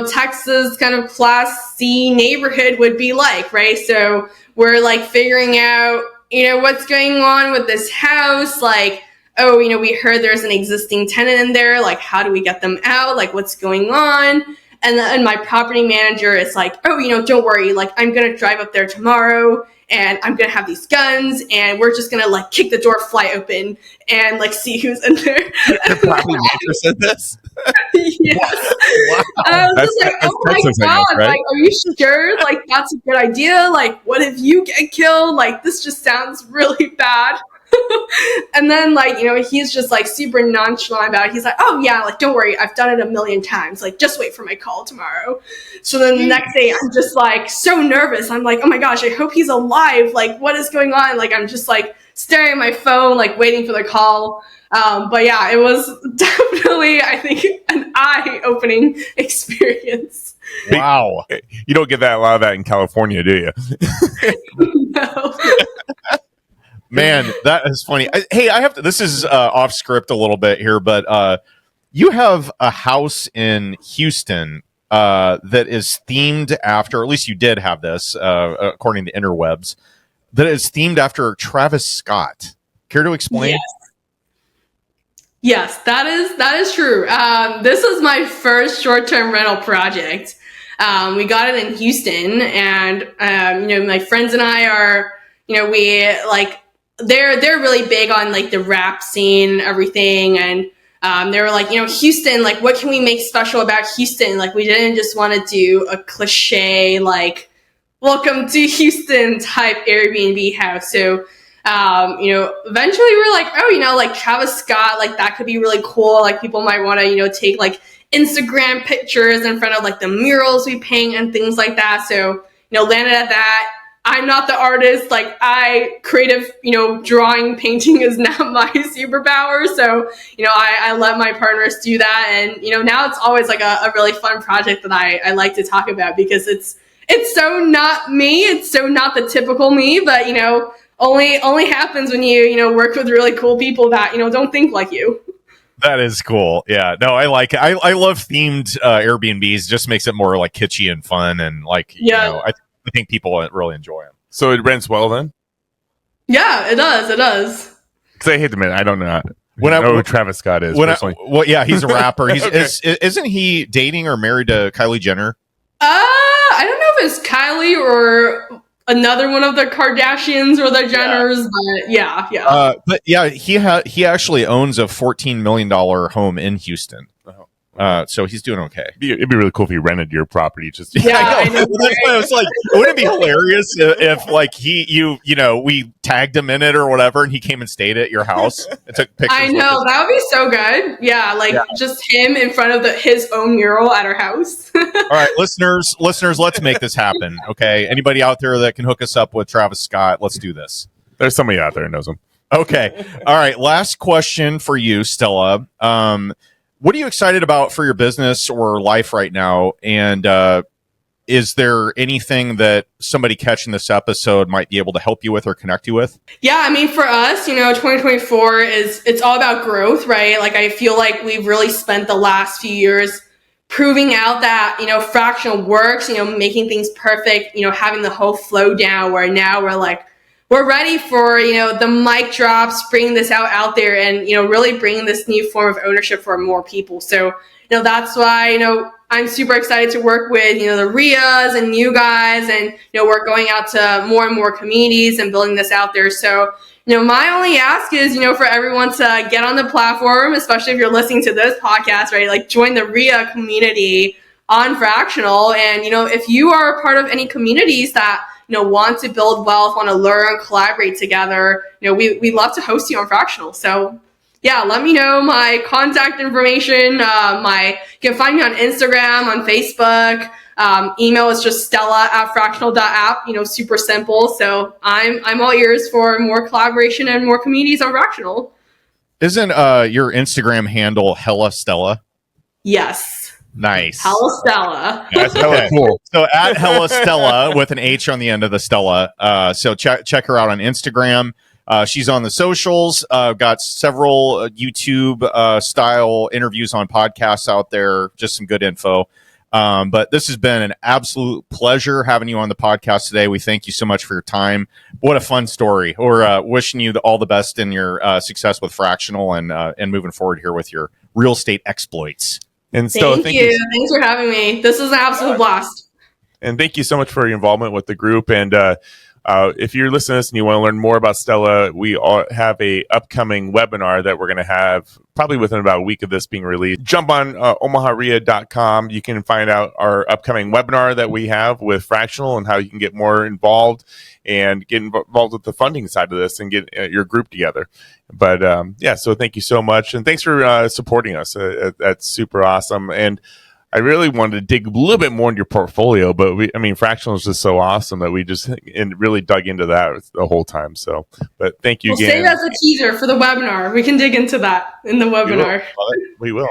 Texas kind of Class C neighborhood would be like, right? So we're like figuring out, what's going on with this house. Like, oh, we heard there's an existing tenant in there. Like, how do we get them out? Like, what's going on? And my property manager is like, oh, don't worry. Like, I'm going to drive up there tomorrow and I'm going to have these guns and we're just going to like kick the door fly open and like see who's in there. The property manager said this? Yes. Wow. I was just like, oh my God, right? Like, are you sure? Like, that's a good idea. Like, what if you get killed? Like, this just sounds really bad. And then like, he's just like super nonchalant about it. He's like, oh yeah, like, don't worry. I've done it a million times. Like, just wait for my call tomorrow. So then the next day I'm just like so nervous. I'm like, oh my gosh, I hope he's alive. Like, what is going on? Like, I'm just like staring at my phone, like waiting for the call. But yeah, it was definitely, I think, an eye-opening experience. Wow. You don't get that a lot of that in California, do you? No. Man, that is funny. Hey, I have to, this is off script a little bit here, but you have a house in Houston that is themed after, or at least you did have this, according to interwebs, that is themed after Travis Scott. Care to explain? Yes, that is true. This was my first short-term rental project. We got it in Houston, and my friends and I are, we like they're really big on like the rap scene and everything, and they were like, Houston, like what can we make special about Houston? Like we didn't just want to do a cliche like welcome to Houston type Airbnb house. So eventually we were like, oh, like Travis Scott, like that could be really cool. Like people might want to, take like Instagram pictures in front of like the murals we paint and things like that. So, landed at that. I'm not the artist. Like creative, drawing, painting is not my superpower. So, I let my partners do that. And, now it's always like a really fun project that I like to talk about because it's so not me. It's so not the typical me, but, only happens when you work with really cool people that, don't think like you. That is cool. Yeah, no, I like it. I love themed Airbnbs. It just makes it more like kitschy and fun. And like, I think people really enjoy them. So it rents well then? Yeah, it does. It does. Because I hate to admit, I don't know who Travis Scott is. He's a rapper. He's Okay. Isn't he dating or married to Kylie Jenner? I don't know if it's Kylie or another one of the Kardashians or the Jenners, but yeah. But yeah, he actually owns a $14 million home in Houston. Oh, So he's doing okay. It'd be really cool if he rented your property. Just Yeah, I know. That's why I was like, wouldn't it be hilarious if like we tagged him in it or whatever, and he came and stayed at your house and took pictures? I know, that would be so good. Yeah, just him in front of his own mural at our house. All right, listeners, let's make this happen. Okay, anybody out there that can hook us up with Travis Scott, let's do this. There's somebody out there who knows him. Okay, all right. Last question for you, Stella. What are you excited about for your business or life right now? And is there anything that somebody catching this episode might be able to help you with or connect you with? Yeah, I mean, for us, 2024 it's all about growth, right? Like, I feel like we've really spent the last few years proving out that, fractional works, making things perfect, having the whole flow down, where now we're ready for, the mic drops, bringing this out there and, really bringing this new form of ownership for more people. So, that's why, I'm super excited to work with, the REIAs and you guys, and, we're going out to more and more communities and building this out there. So, my only ask is, for everyone to get on the platform, especially if you're listening to this podcast, right? Like, join the REIA community on Fractional. And, if you are a part of any communities that, want to build wealth, want to learn, collaborate together, we love to host you on Fractional. So yeah, let me know my contact information. You can find me on Instagram, on Facebook. Email is just stella@fractional.app, super simple. So I'm all ears for more collaboration and more communities on Fractional. Isn't your Instagram handle Hella Stella? Yes. Nice. Hella Stella. That's hella cool. So at Hella Stella with an H on the end of the Stella. So check her out on Instagram. She's on the socials. Got several YouTube style interviews on podcasts out there. Just some good info. But this has been an absolute pleasure having you on the podcast today. We thank you so much for your time. What a fun story. We're wishing you all the best in your success with Fractional and moving forward here with your real estate exploits. And so thank you. Thanks for having me. This is an absolute blast. And thank you so much for your involvement with the group. And if you're listening to this and you want to learn more about Stella, we have a upcoming webinar that we're going to have probably within about a week of this being released. Jump on omahareia.com. You can find out our upcoming webinar that we have with Fractional and how you can get more involved and get involved with the funding side of this and get your group together. But so thank you so much. And thanks for supporting us. That's super awesome. And I really wanted to dig a little bit more into your portfolio, but Fractional is just so awesome that we just really dug into that the whole time. So, but thank you again. We'll save as a teaser for the webinar. We can dig into that in the webinar. We will.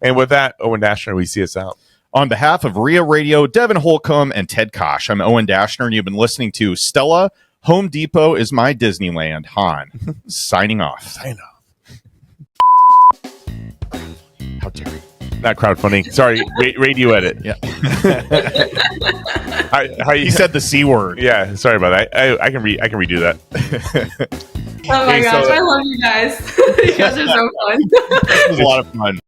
And with that, Owen Dashner, we see us out. On behalf of REIA Radio, Devin Holcomb, and Ted Kosh, I'm Owen Dashner, and you've been listening to Stella, Home Depot is my Disneyland. Han, signing off. How dare you? Not crowdfunding. Sorry, radio edit. Yeah. He said the C word. Yeah, sorry about that. I can redo that. Oh my gosh, I love you guys. You guys are so fun. It was a lot of fun.